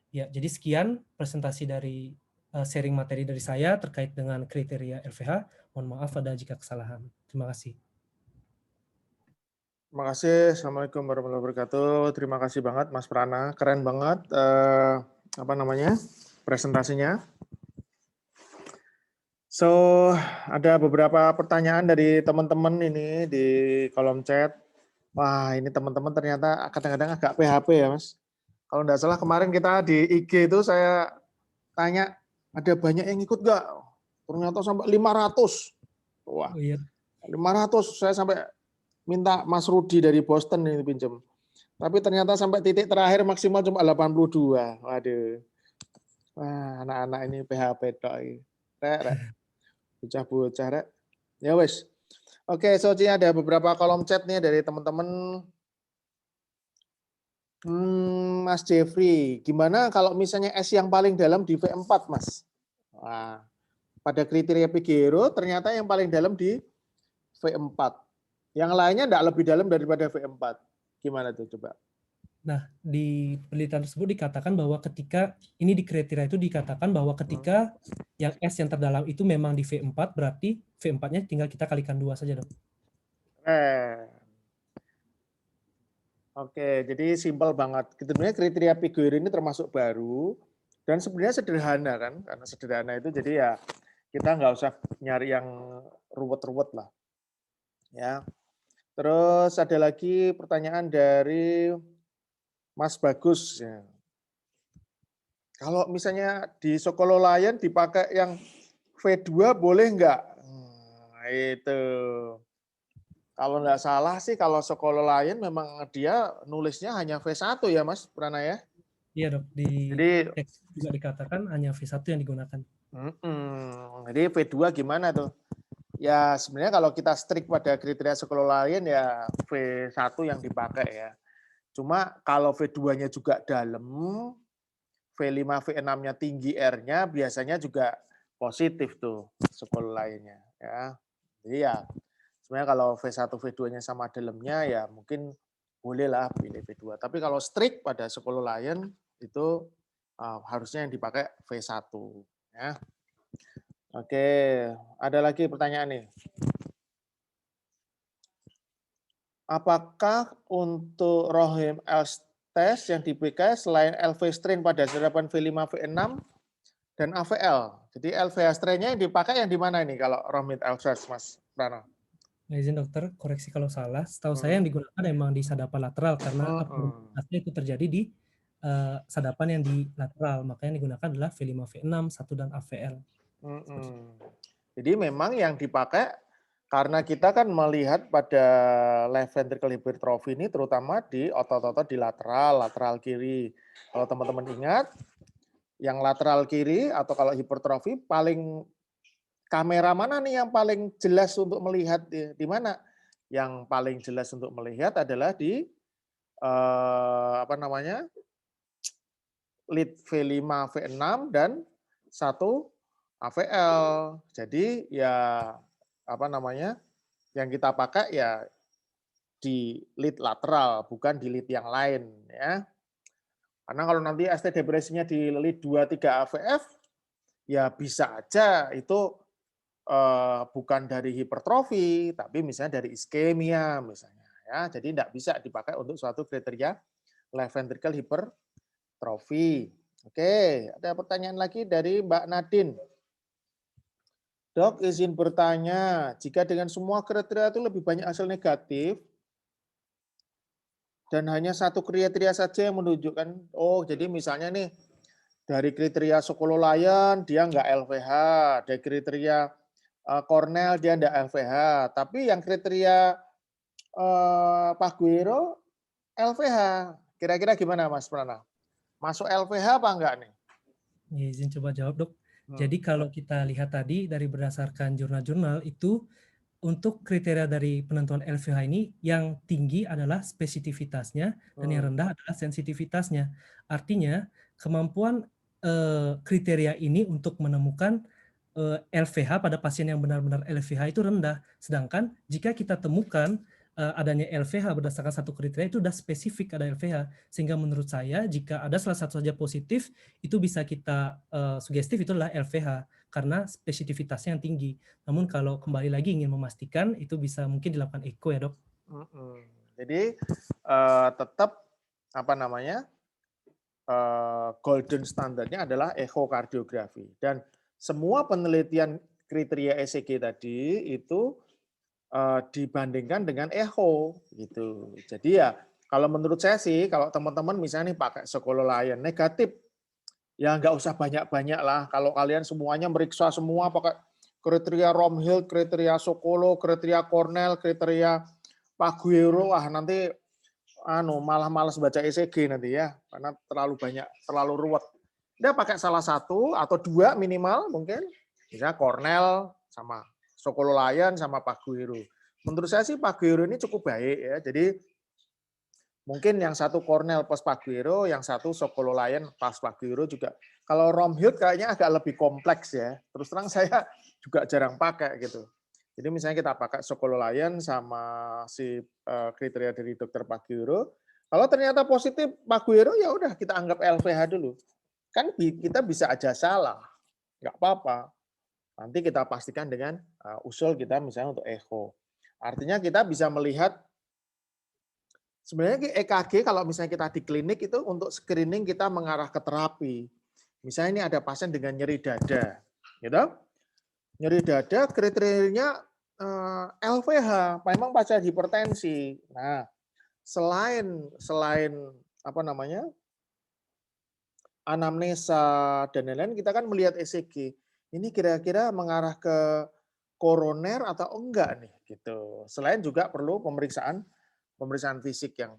S2: Ya, jadi sekian presentasi dari sharing materi dari saya terkait dengan kriteria LVH. Mohon maaf ada jika kesalahan. Terima kasih.
S1: Terima kasih. Assalamualaikum warahmatullahi wabarakatuh. Terima kasih banget Mas Prana. Keren banget presentasinya. So, ada beberapa pertanyaan dari teman-teman ini di kolom chat. Wah, ini teman-teman ternyata kadang-kadang agak PHP ya, Mas. Kalau enggak salah kemarin kita di IG itu saya tanya, ada banyak yang ikut nggak? Ternyata sampai 500. Wah,
S2: Oh, iya.
S1: 500. Saya sampai minta Mas Rudi dari Boston ini pinjam. Tapi ternyata sampai titik terakhir maksimal cuma 82. Waduh. Wah, anak-anak ini PHP tok. Rek. Bocah-bocah, Rek. Ya wes. Oke, so ada beberapa kolom chat nih dari teman-teman. Mas Jeffrey, gimana kalau misalnya S yang paling dalam di V4, Mas? Wah, pada kriteria Peguero ternyata yang paling dalam di V4. Yang lainnya tidak lebih dalam daripada V4. Gimana tuh coba?
S2: Nah, di penelitian tersebut dikatakan bahwa ketika ini di kriteria itu dikatakan bahwa ketika yang S yang terdalam itu memang di V4, berarti V4-nya tinggal kita kalikan 2 saja, Dok.
S1: Oke, jadi simpel banget. Sebenarnya kriteria Peguero ini termasuk baru dan sebenarnya sederhana kan, karena sederhana itu jadi ya kita nggak usah nyari yang ruwet-ruwet lah. Ya. Terus ada lagi pertanyaan dari Mas Bagus. Ya. Kalau misalnya di Sokolo Lion dipakai yang V2 boleh nggak? Nah, itu. Kalau nggak salah sih kalau Sokolo Lion memang dia nulisnya hanya V1 ya Mas Prana ya?
S2: Iya, Dok. Di
S1: Jadi
S2: teks juga dikatakan hanya V1 yang digunakan.
S1: Jadi V2 gimana tuh? Ya sebenarnya kalau kita strict pada kriteria Sokolo Lion ya V1 yang dipakai ya. Cuma kalau V2-nya juga dalam, V5, V6-nya tinggi R-nya biasanya juga positif tuh Sokolo Lion-nya ya. Jadi ya sebenarnya kalau V1, V2-nya sama dalamnya ya mungkin bolehlah pilih V2. Tapi kalau strict pada Sokolo Lion itu harusnya yang dipakai V1 ya. Oke, ada lagi pertanyaan nih. Apakah untuk Rohim Else test yang dipakai selain LV strain pada serapan V5, V6 dan AVL? Jadi LVH strain-nya yang dipakai yang di mana ini kalau Rohim Else Mas Prano?
S2: Nah, izin dokter, koreksi kalau salah. Setahu saya yang digunakan memang di sadapan lateral karena abnormalitasnya itu terjadi di sadapan yang di lateral. Makanya yang digunakan adalah V5, V6, 1 dan AVL.
S1: Jadi memang yang dipakai karena kita kan melihat pada left ventricle hypertrophy ini terutama di otot-otot di lateral kiri. Kalau teman-teman ingat, yang lateral kiri atau kalau hipertrofi paling kamera mana nih yang paling jelas untuk melihat di mana? Yang paling jelas untuk melihat adalah di lead V5, V6 dan 1 AVL. Jadi ya yang kita pakai ya di lead lateral, bukan di lead yang lain ya. Karena kalau nanti ST depresinya di lead 2-3 AVF, ya bisa aja itu bukan dari hipertrofi, tapi misalnya dari iskemia misalnya Ya, jadi tidak bisa dipakai untuk suatu kriteria left ventricle hypertrophy. Oke, ada pertanyaan lagi dari Mbak Nadine. Dok, izin bertanya, jika dengan semua kriteria itu lebih banyak hasil negatif dan hanya satu kriteria saja yang menunjukkan, oh jadi misalnya nih dari kriteria Sokololayan dia nggak LVH, dari kriteria Cornell dia nggak LVH, tapi yang kriteria Pak Guero LVH. Kira-kira gimana Mas Prana? Masuk LVH apa enggak nih?
S2: Ya, izin coba jawab, Dok. Jadi kalau kita lihat tadi dari berdasarkan jurnal-jurnal itu untuk kriteria dari penentuan LVH ini yang tinggi adalah spesifititasnya dan yang rendah adalah sensitivitasnya. Artinya kemampuan kriteria ini untuk menemukan LVH pada pasien yang benar-benar LVH itu rendah. Sedangkan jika kita temukan adanya LVH berdasarkan satu kriteria itu sudah spesifik ada LVH. Sehingga menurut saya jika ada salah satu saja positif itu bisa kita sugestif itu adalah LVH karena spesifititasnya yang tinggi. Namun kalau kembali lagi ingin memastikan itu bisa mungkin dilakukan echo ya, Dok.
S1: Jadi tetap apa namanya golden standarnya adalah echokardiografi dan semua penelitian kriteria ECG tadi itu dibandingkan dengan echo gitu. Jadi ya kalau menurut saya sih kalau teman-teman misalnya nih pakai Sokololayan negatif ya nggak usah banyak-banyak lah. Kalau kalian semuanya meriksa semua pakai kriteria Romhild, kriteria Sokolo, kriteria Cornell, kriteria Pak Guero, nanti malah malas baca ECG nanti ya, karena terlalu banyak, terlalu ruwet. Dia pakai salah satu atau dua minimal mungkin, misalnya Cornell sama Sokololayan sama Pak Guero. Menurut saya sih Pak Guero ini cukup baik ya, jadi mungkin yang satu Cornell pas Pak Guero, yang satu Sokololayan pas Pak Guero juga. Kalau Romhild kayaknya agak lebih kompleks ya, terus terang saya juga jarang pakai gitu. Jadi misalnya kita pakai Sokololayan sama si kriteria dari dokter Pak Guero. Kalau ternyata positif Pak Guero ya udah kita anggap LVH dulu. Kan kita bisa aja salah, nggak apa-apa. Nanti kita pastikan dengan usul kita misalnya untuk echo. Artinya kita bisa melihat sebenarnya EKG kalau misalnya kita di klinik itu untuk screening kita mengarah ke terapi. Misalnya ini ada pasien dengan nyeri dada, gitu. Nyeri dada kriterianya LVH, memang pasien hipertensi. Nah, selain apa namanya anamnesa dan lain-lain, kita kan melihat ECG. Ini kira-kira mengarah ke koroner atau enggak nih, gitu. Selain juga perlu pemeriksaan fisik yang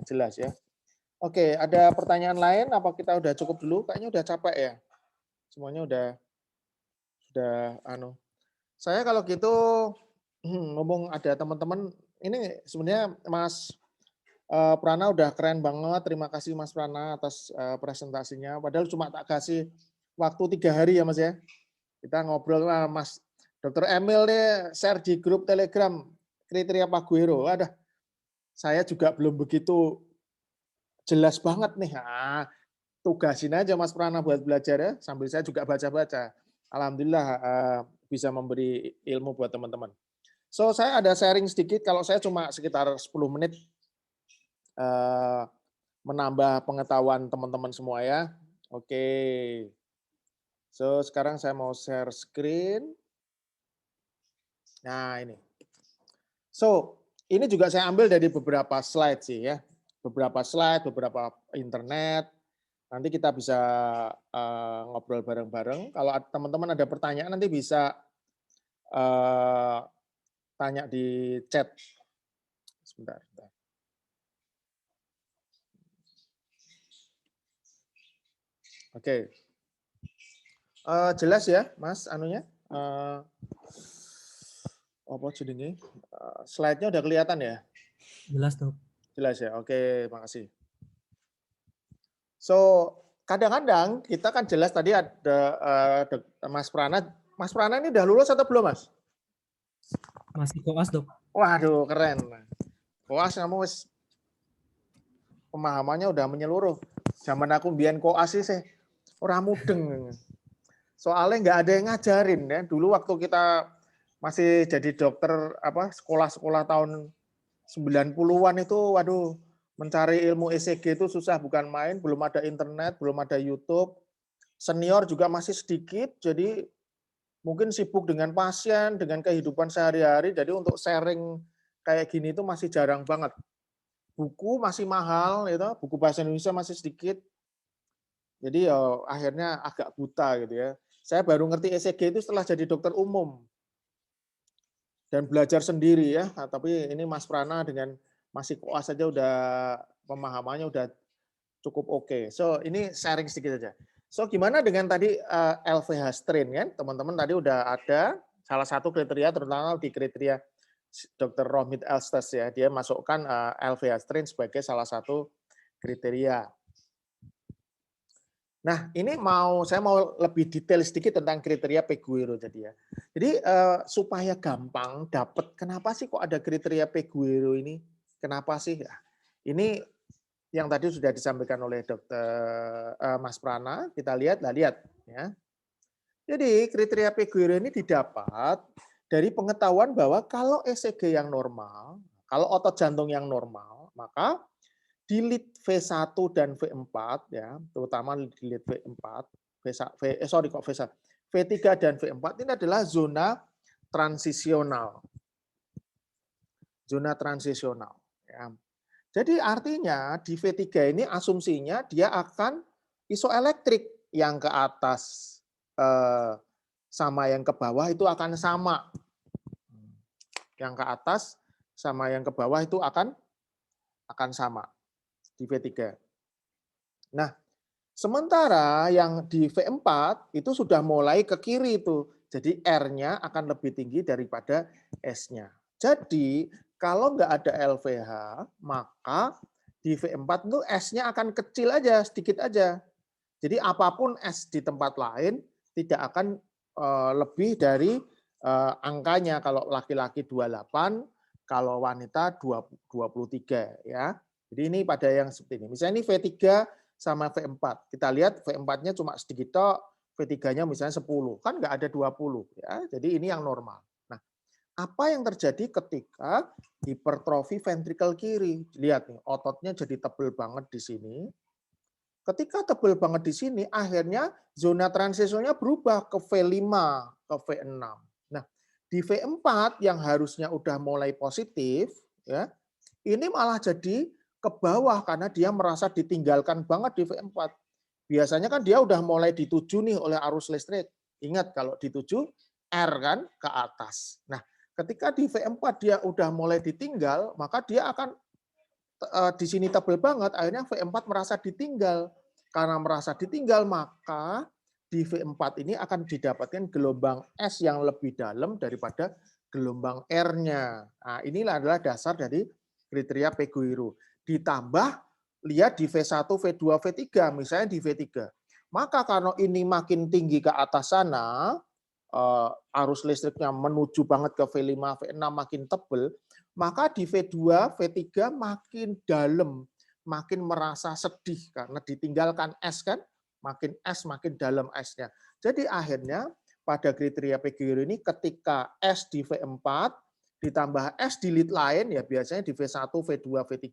S1: jelas ya. Oke, ada pertanyaan lain? Apa kita udah cukup dulu? Kayaknya udah capek ya. Semuanya udah Saya kalau gitu ngomong ada teman-teman ini sebenarnya Mas Prana udah keren banget. Terima kasih Mas Prana atas presentasinya. Padahal cuma tak kasih waktu 3 hari ya Mas ya. Kita ngobrol lah Mas Dr. Emil nih share di grup Telegram kriteria Pak Guero. Saya juga belum begitu jelas banget nih. Tugasin aja Mas Prana buat belajar ya, sambil saya juga baca-baca. Alhamdulillah bisa memberi ilmu buat teman-teman. So, saya ada sharing sedikit, kalau saya cuma sekitar 10 menit menambah pengetahuan teman-teman semua ya. Oke. So, sekarang saya mau share screen. Nah, ini. So, ini juga saya ambil dari beberapa slide sih ya. Beberapa slide, beberapa internet. Nanti kita bisa ngobrol bareng-bareng. Kalau teman-teman ada pertanyaan nanti bisa tanya di chat. Sebentar. Oke. Jelas ya, Mas anunya? Apa jenenge? Slide-nya udah kelihatan ya?
S2: Jelas, Dok.
S1: Jelas ya. Oke, makasih. So, kadang-kadang kita kan jelas tadi ada Mas Prana. Mas Prana ini udah lulus atau belum, Mas?
S2: Masih koas, Dok.
S1: Waduh, keren. Koas kamu wis pemahamannya udah menyeluruh. Zaman aku mbiyen koas sih ora mudeng. Soalnya nggak ada yang ngajarin ya. Dulu waktu kita masih jadi dokter sekolah-sekolah tahun 90-an itu, waduh, mencari ilmu ECG itu susah bukan main, belum ada internet, belum ada YouTube. Senior juga masih sedikit, jadi mungkin sibuk dengan pasien, dengan kehidupan sehari-hari, jadi untuk sharing kayak gini itu masih jarang banget. Buku masih mahal, gitu, buku bahasa Indonesia masih sedikit, jadi ya akhirnya agak buta gitu ya. Saya baru ngerti ECG itu setelah jadi dokter umum dan belajar sendiri ya. Nah, tapi ini Mas Prana dengan masih koas saja udah pemahamannya udah cukup oke. So ini sharing sedikit saja. So gimana dengan tadi LVH strain kan? Teman-teman tadi udah ada salah satu kriteria terutama di kriteria Dr. Rohmit Elstes ya. Dia masukkan LVH strain sebagai salah satu kriteria. Nah, ini saya mau lebih detail sedikit tentang kriteria Peguero tadi ya. Jadi supaya gampang dapat kenapa sih kok ada kriteria Peguero ini? Kenapa sih? Ini yang tadi sudah disampaikan oleh Dokter Mas Prana, kita lihat ya. Jadi kriteria Peguero ini didapat dari pengetahuan bahwa kalau ECG yang normal, kalau otot jantung yang normal, maka di lead V1 dan V4 ya, terutama di lead V4, V3 dan V4 ini adalah zona transisional. Zona transisional ya. Jadi artinya di V3 ini asumsinya dia akan isoelektrik, yang ke atas sama yang ke bawah itu akan sama. Yang ke atas sama yang ke bawah itu akan sama di V3. Nah, sementara yang di V4 itu sudah mulai ke kiri itu. Jadi R-nya akan lebih tinggi daripada S-nya. Jadi kalau nggak ada LVH, maka di V4 itu S-nya akan kecil aja, sedikit aja. Jadi apapun S di tempat lain tidak akan lebih dari angkanya. Kalau laki-laki 28, kalau wanita 23 ya. Jadi ini pada yang seperti ini. Misalnya ini V3 sama V4. Kita lihat V4-nya cuma sedikit tok, V3-nya misalnya 10. Kan nggak ada 20 ya. Jadi ini yang normal. Nah, apa yang terjadi ketika hipertrofi ventrikel kiri? Lihat nih, ototnya jadi tebel banget di sini. Ketika tebel banget di sini, akhirnya zona transisionnya berubah ke V5, ke V6. Nah, di V4 yang harusnya udah mulai positif, ya, ini malah jadi ke bawah karena dia merasa ditinggalkan banget di V4. Biasanya kan dia udah mulai dituju nih oleh arus listrik. Ingat kalau dituju R kan ke atas. Nah, ketika di V4 dia udah mulai ditinggal, maka dia akan di sini tebel banget, akhirnya V4 merasa ditinggal. Karena merasa ditinggal, maka di V4 ini akan didapatkan gelombang S yang lebih dalam daripada gelombang R-nya. Nah, inilah adalah dasar dari kriteria Peguero. Ditambah, lihat di V1, V2, V3, misalnya di V3. Maka karena ini makin tinggi ke atas sana, arus listriknya menuju banget ke V5, V6 makin tebel, maka di V2, V3 makin dalam, makin merasa sedih karena ditinggalkan S kan, makin S makin dalam S-nya. Jadi akhirnya pada kriteria Peguero ini ketika S di V4 ditambah S di lead lain ya biasanya di V1, V2, V3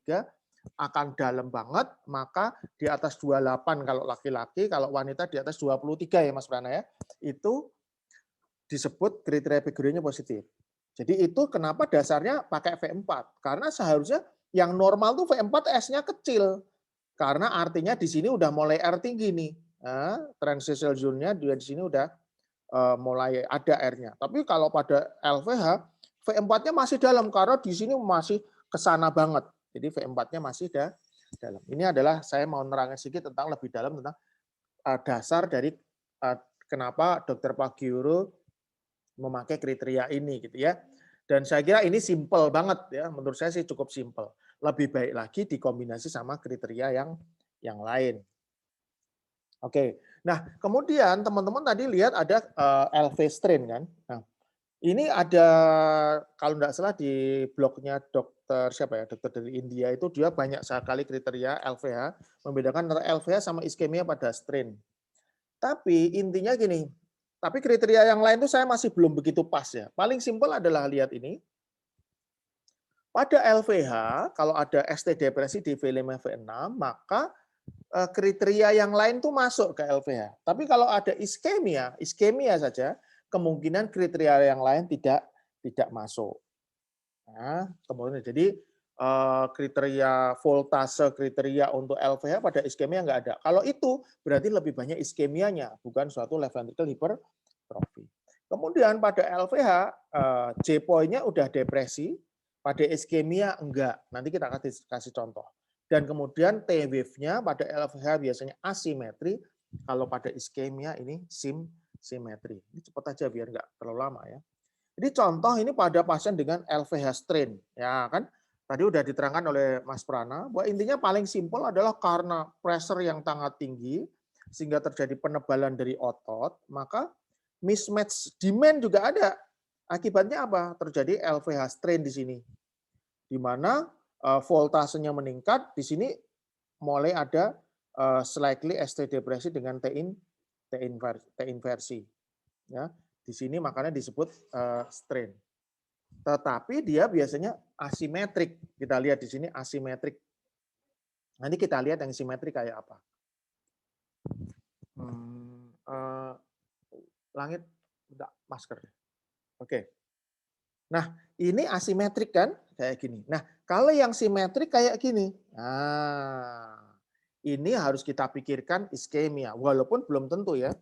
S1: akan dalam banget, maka di atas 28 kalau laki-laki, kalau wanita di atas 23 ya Mas Prana ya. Itu disebut kriteria Peguero-nya positif. Jadi itu kenapa dasarnya pakai V4. Karena seharusnya yang normal tuh V4 S-nya kecil. Karena artinya di sini udah mulai R tinggi nih. Nah, transitional zone-nya di sini udah mulai ada R-nya. Tapi kalau pada LVH, V4-nya masih dalam karena di sini masih kesana banget. Jadi V4-nya masih dalam. Ini adalah saya mau nerangin sedikit tentang lebih dalam tentang dasar dari kenapa Dr. Peguero memakai kriteria ini gitu ya. Dan saya kira ini simple banget ya, menurut saya sih cukup simple. Lebih baik lagi dikombinasi sama kriteria yang lain. Oke. Nah, kemudian teman-teman tadi lihat ada LV strain kan. Nah, ini ada kalau enggak salah di blognya dokter siapa ya? Dokter dari India itu dia banyak sekali kriteria LVH, membedakan antara LVH sama iskemia pada strain. Tapi intinya gini, tapi kriteria yang lain itu saya masih belum begitu pas ya. Paling simpel adalah lihat ini. Pada LVH, kalau ada ST depresi di V5, V6, maka kriteria yang lain tuh masuk ke LVH. Tapi kalau ada iskemia saja, kemungkinan kriteria yang lain tidak masuk. Nah, kemudian jadi kriteria voltase, kriteria untuk LVH pada iskemia nggak ada. Kalau itu berarti lebih banyak iskemianya, bukan suatu left ventricle hypertrophy. Kemudian pada LVH, J point-nya udah depresi, pada iskemia enggak. Nanti kita kasih contoh. Dan kemudian T wave-nya pada LVH biasanya asimetri, kalau pada iskemia ini simetri. Ini cepat aja biar nggak terlalu lama ya. Jadi contoh ini pada pasien dengan LVH strain, ya kan? Tadi udah diterangkan oleh Mas Prana bahwa intinya paling simpel adalah karena pressure yang sangat tinggi sehingga terjadi penebalan dari otot, maka mismatch demand juga ada. Akibatnya apa? Terjadi LVH strain di sini. Di mana voltasenya meningkat, di sini mulai ada slightly ST depresi dengan T inversi. Ya, di sini makanya disebut strain. Tetapi dia biasanya asimetrik. Kita lihat di sini asimetrik. Nanti kita lihat yang simetrik kayak apa. Langit, enggak, masker. Oke. Nah, ini asimetrik kan? Kayak gini. Nah, kalau yang simetrik kayak gini. Nah, ini harus kita pikirkan iskemia. Walaupun belum tentu ya.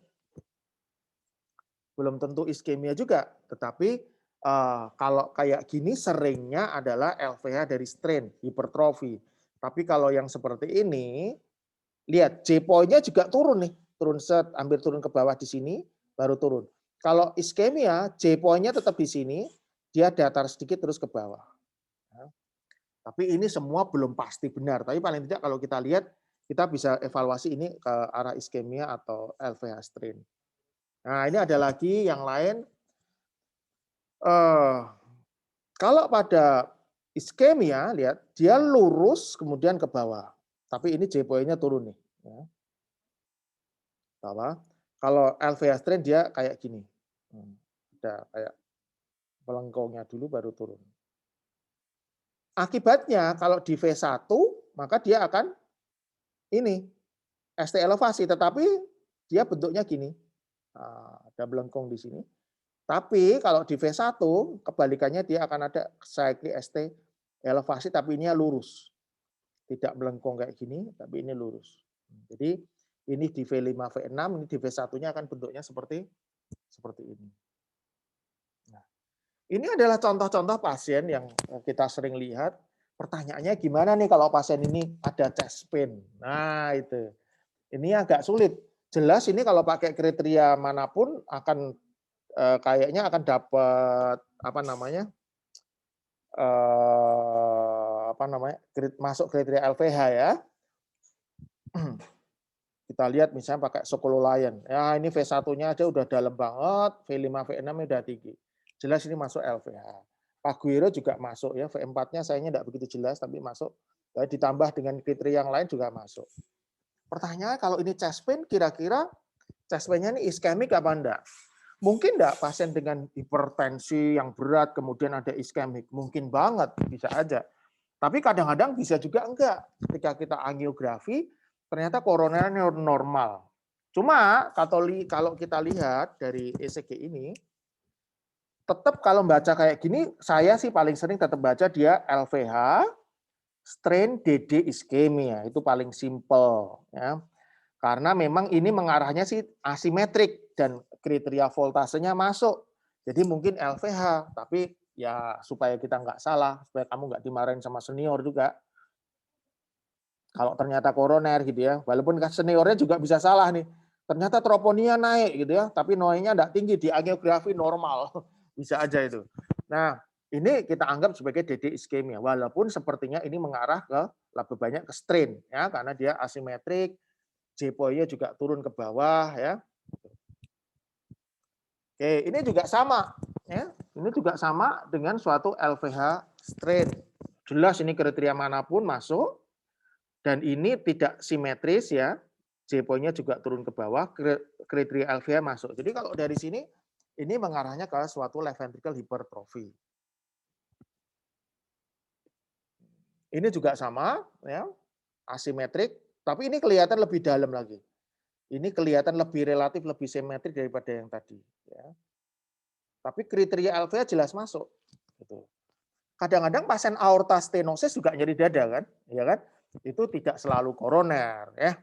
S1: Belum tentu iskemia juga. Tetapi kalau kayak gini seringnya adalah LVH dari strain, hipertrofi. Tapi kalau yang seperti ini, lihat J point-nya juga turun nih. Turun set, hampir turun ke bawah di sini, baru turun. Kalau iskemia, J point-nya tetap di sini, dia datar sedikit terus ke bawah. Nah, tapi ini semua belum pasti benar. Tapi paling tidak kalau kita lihat, kita bisa evaluasi ini ke arah iskemia atau LVH strain. Nah, ini ada lagi yang lain. Kalau pada iskemia, lihat, dia lurus kemudian ke bawah. Tapi ini J point-nya turun nih. Ya. Bawah. Kalau LVH strain dia kayak gini. Ada kayak melengkungnya dulu baru turun. Akibatnya kalau di V1 maka dia akan ini ST elevasi, tetapi dia bentuknya gini. Ada melengkung di sini. Tapi kalau di V1 kebalikannya dia akan ada cyclic ST elevasi tapi ini lurus. Tidak melengkung kayak gini, tapi ini lurus. Jadi ini di V5, V6, ini di V1-nya akan bentuknya seperti ini. Nah, ini adalah contoh-contoh pasien yang kita sering lihat. Pertanyaannya gimana nih kalau pasien ini ada chest pain? Nah, itu. Ini agak sulit. Jelas ini kalau pakai kriteria manapun akan kayaknya akan dapat masuk kriteria LVH ya. Kita lihat misalnya pakai Sokololayan. Ya, ini V1-nya aja udah dalam banget, V5, V6 udah tinggi. Jelas ini masuk LVH. Paguiro juga masuk ya, V4-nya sayangnya enggak begitu jelas tapi masuk. Ya, ditambah dengan kriteria yang lain juga masuk. Pertanyaannya kalau ini chest pain, kira-kira chest pain-nya ini iskemik apa enggak? Mungkin enggak pasien dengan hipertensi yang berat kemudian ada iskemik? Mungkin banget, bisa aja. Tapi kadang-kadang bisa juga enggak. Ketika kita angiografi, ternyata koronernya normal. Cuma kalau kita lihat dari ECG ini, tetap kalau baca kayak gini, saya sih paling sering tetap baca dia LVH, strain DD iskemia, itu paling simple. Ya. Karena memang ini mengarahnya sih asimetrik dan kriteria voltasenya masuk. Jadi mungkin LVH, tapi ya supaya kita nggak salah, supaya kamu nggak dimarahin sama senior juga. Kalau ternyata koroner gitu ya, walaupun seniornya juga bisa salah nih. Ternyata troponia naik gitu ya, tapi noise-nya enggak tinggi, di angiografi normal. Bisa aja itu. Nah, ini kita anggap sebagai DD iskemia, walaupun sepertinya ini mengarah ke lebih banyak ke strain ya, karena dia asimetrik, J point-nya juga turun ke bawah ya. Oke, ini juga sama ya. Ini juga sama dengan suatu LVH strain. Jelas ini kriteria manapun masuk. Dan ini tidak simetris ya, J point-nya juga turun ke bawah, kriteria LVH masuk. Jadi kalau dari sini, ini mengarahnya ke suatu left ventricle hypertrophy. Ini juga sama, ya, asimetrik, tapi ini kelihatan lebih dalam lagi. Ini kelihatan lebih relatif, lebih simetrik daripada yang tadi. Ya. Tapi kriteria LVH jelas masuk. Gitu. Kadang-kadang pasien aorta stenosis juga nyeri dada kan, ya kan? Itu tidak selalu koroner, ya,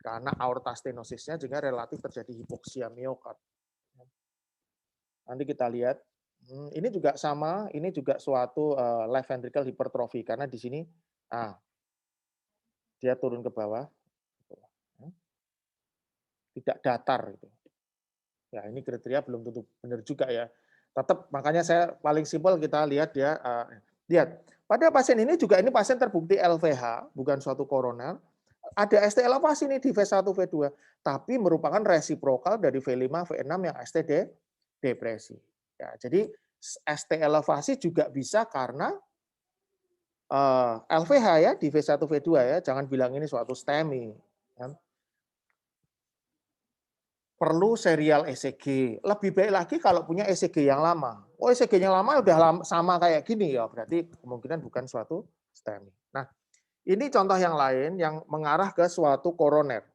S1: karena aorta stenosisnya juga relatif terjadi hipoksia miokard. Nanti kita lihat. Ini juga sama, ini juga suatu left ventricle hypertrophy karena di sini, dia turun ke bawah, tidak datar. Gitu. Ya ini kriteria belum tentu benar juga ya. Tetap makanya saya paling simpel kita lihat ya, lihat pada pasien ini juga ini pasien terbukti LVH bukan suatu koroner. Ada ST elevasi nih di V1, V2, tapi merupakan resiprokal dari V5, V6 yang ST depresi. Ya, jadi ST elevasi juga bisa karena LVH ya di V1, V2 ya, jangan bilang ini suatu STEMI. Ya. Perlu serial ECG. Lebih baik lagi kalau punya ECG yang lama. Oh, ECG yang lama udah sama kayak gini ya, berarti kemungkinan bukan suatu STEMI. Nah, ini contoh yang lain yang mengarah ke suatu koroner.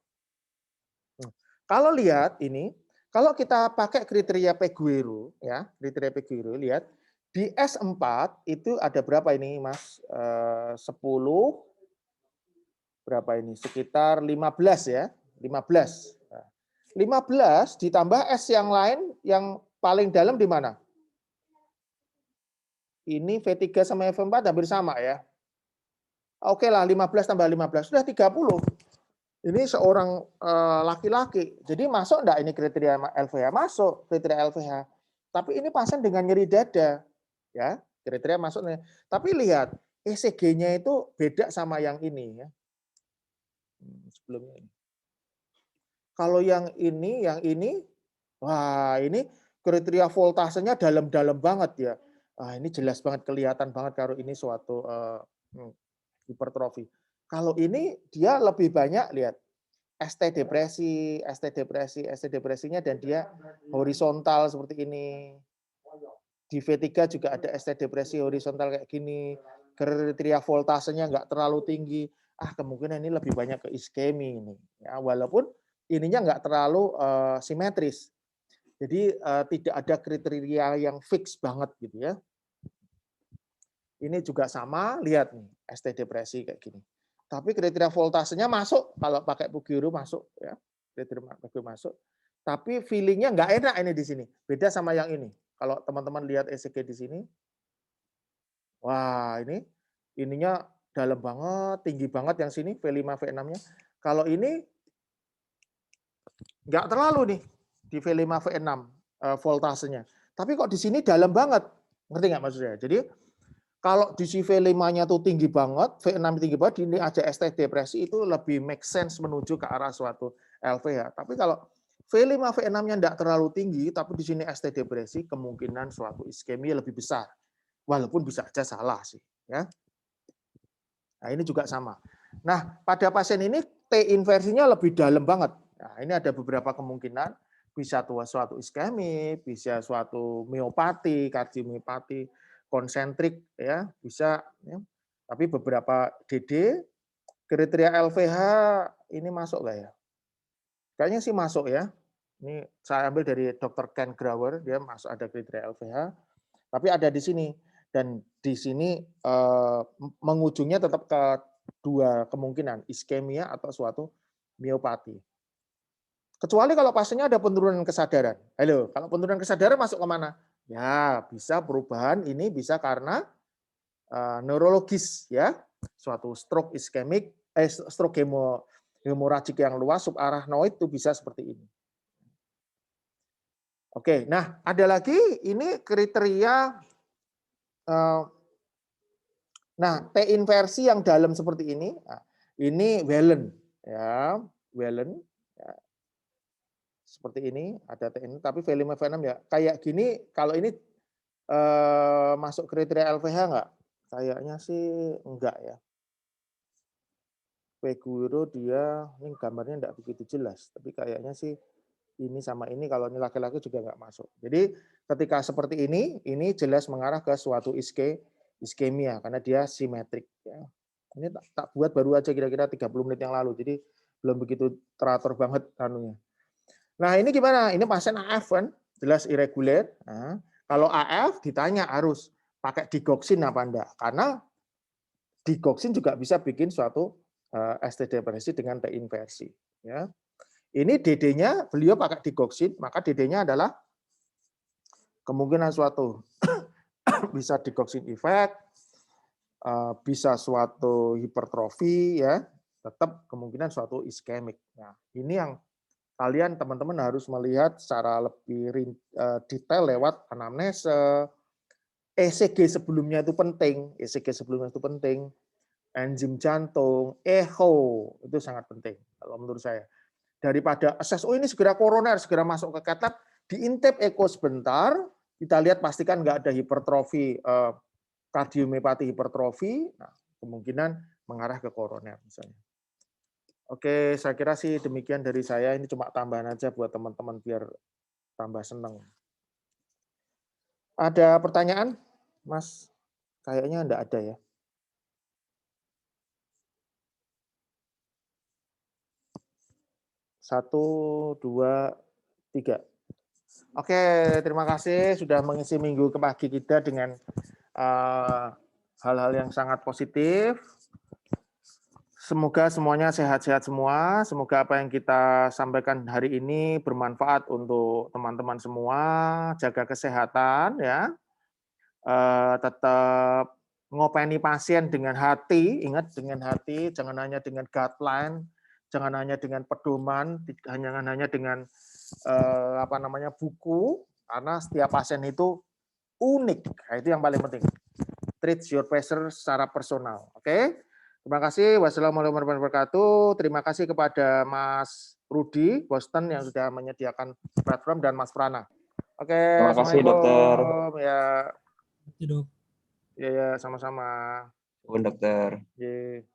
S1: Kalau lihat ini, kalau kita pakai kriteria Peguero, ya, kriteria Peguero, lihat di S4 itu ada berapa ini, Mas? 10, berapa ini? Sekitar 15 ya, 15. 15 ditambah S yang lain yang paling dalam di mana? Ini V3 sama F4 hampir sama ya. Oke lah, 15 tambah 15 sudah 30. Ini seorang laki-laki. Jadi masuk enggak ini kriteria LVH? Masuk kriteria LVH. Tapi ini pasien dengan nyeri dada. Ya, kriteria masuknya. Tapi lihat, ECG-nya itu beda sama yang ini ya. Sebelumnya ini. Kalau yang ini, wah ini kriteria voltasenya dalam-dalam banget ya. Ini jelas banget, kelihatan banget kalau ini suatu hipertrofi. Kalau ini dia lebih banyak, lihat, ST depresinya dan dia horizontal seperti ini. Di V3 juga ada ST depresi horizontal kayak gini. Kriteria voltasenya nggak terlalu tinggi. Kemungkinan ini lebih banyak ke iskemi ini. Ya, walaupun ininya nggak terlalu simetris. Jadi tidak ada kriteria yang fix banget gitu ya. Ini juga sama, lihat nih, ST depresi kayak gini. Tapi kriteria voltasenya masuk, kalau pakai Peguero masuk ya. Kriteria Peguero masuk. Tapi feeling-nya nggak enak ini di sini. Beda sama yang ini. Kalau teman-teman lihat ECG di sini, wah ini ininya dalam banget, tinggi banget yang sini V5, V6-nya. Kalau ini nggak terlalu nih di V5, V6 voltasenya. Tapi kok di sini dalam banget. Ngerti nggak maksudnya? Jadi kalau di si V5-nya tuh tinggi banget, V6 tinggi banget, ini aja ST depresi itu lebih make sense menuju ke arah suatu LVH. Tapi kalau V5, V6-nya tidak terlalu tinggi, tapi di sini ST depresi, kemungkinan suatu iskemia lebih besar. Walaupun bisa aja salah sih. Ya. Nah ini juga sama. Nah pada pasien ini T inversinya lebih dalam banget. Nah ini ada beberapa kemungkinan, bisa suatu iskemi, bisa suatu miopati, kardiomiopati, konsentrik ya bisa ya. Tapi beberapa DD kriteria LVH ini masuk nggak ya? Kayaknya sih masuk ya. Ini saya ambil dari Dr. Ken Grauer, dia masuk ada kriteria LVH. Tapi ada di sini dan di sini mengujungnya tetap ke dua kemungkinan, iskemia atau suatu miopati. Kecuali kalau pasiennya ada penurunan kesadaran. Halo, kalau penurunan kesadaran masuk ke mana? Ya, bisa perubahan ini bisa karena neurologis ya, suatu stroke iskemik, stroke hemoragik yang luas subarachnoid itu bisa seperti ini. Oke, nah ada lagi ini kriteria nah T inversi yang dalam seperti ini, ini Whelan ya, Whelan ya. Seperti ini ada T ini, tapi V5 V6 ya kayak gini. Kalau ini masuk kriteria LVH enggak? Kayaknya sih enggak ya. Peguero dia, ini gambarnya enggak begitu jelas, tapi kayaknya sih ini sama ini, kalau ini laki-laki juga enggak masuk. Jadi ketika seperti ini jelas mengarah ke suatu iskemia karena dia simetrik. Ya. Ini tak buat baru aja kira-kira 30 menit yang lalu, jadi belum begitu teratur banget anunya. Nah ini gimana? Ini pasien AF kan, jelas irregular. Nah, kalau AF ditanya harus pakai digoxin apa enggak? Karena digoxin juga bisa bikin suatu ST depresi dengan T inversi. Ya. Ini DD-nya beliau pakai digoxin, maka DD-nya adalah kemungkinan suatu bisa digoxin effect, bisa suatu hipertrofi, ya, tetap kemungkinan suatu iskemik. Nah, ini yang kalian teman-teman harus melihat secara lebih detail lewat anamnese, ECG sebelumnya itu penting, ECG sebelumnya itu penting, enzim jantung, echo itu sangat penting kalau menurut saya. Daripada assess, oh ini segera koroner, segera masuk ke cath lab, diintip echo sebentar, kita lihat pastikan nggak ada hipertrofi, kardiomiopati hipertrofi, nah, kemungkinan mengarah ke koroner misalnya. Oke, saya kira sih demikian dari saya, ini cuma tambahan aja buat teman-teman biar tambah seneng. Ada pertanyaan, Mas? Kayaknya enggak ada ya. Satu, dua, tiga. Oke, terima kasih sudah mengisi minggu ke pagi kita dengan hal-hal yang sangat positif. Semoga semuanya sehat-sehat semua. Semoga apa yang kita sampaikan hari ini bermanfaat untuk teman-teman semua. Jaga kesehatan ya. Tetap ngopeni pasien dengan hati. Ingat dengan hati, jangan hanya dengan guideline, jangan hanya dengan pedoman, jangan hanya dengan buku. Karena setiap pasien itu unik. Nah, itu yang paling penting. Treat your patient secara personal. Oke? Terima kasih. Wassalamualaikum warahmatullahi wabarakatuh. Terima kasih kepada Mas Rudi Boston yang sudah menyediakan platform dan Mas Prana. Oke,
S3: Terima kasih, Dokter.
S1: ya.
S2: Dok.
S1: Ya, sama-sama.
S3: Dokter.
S1: Ya.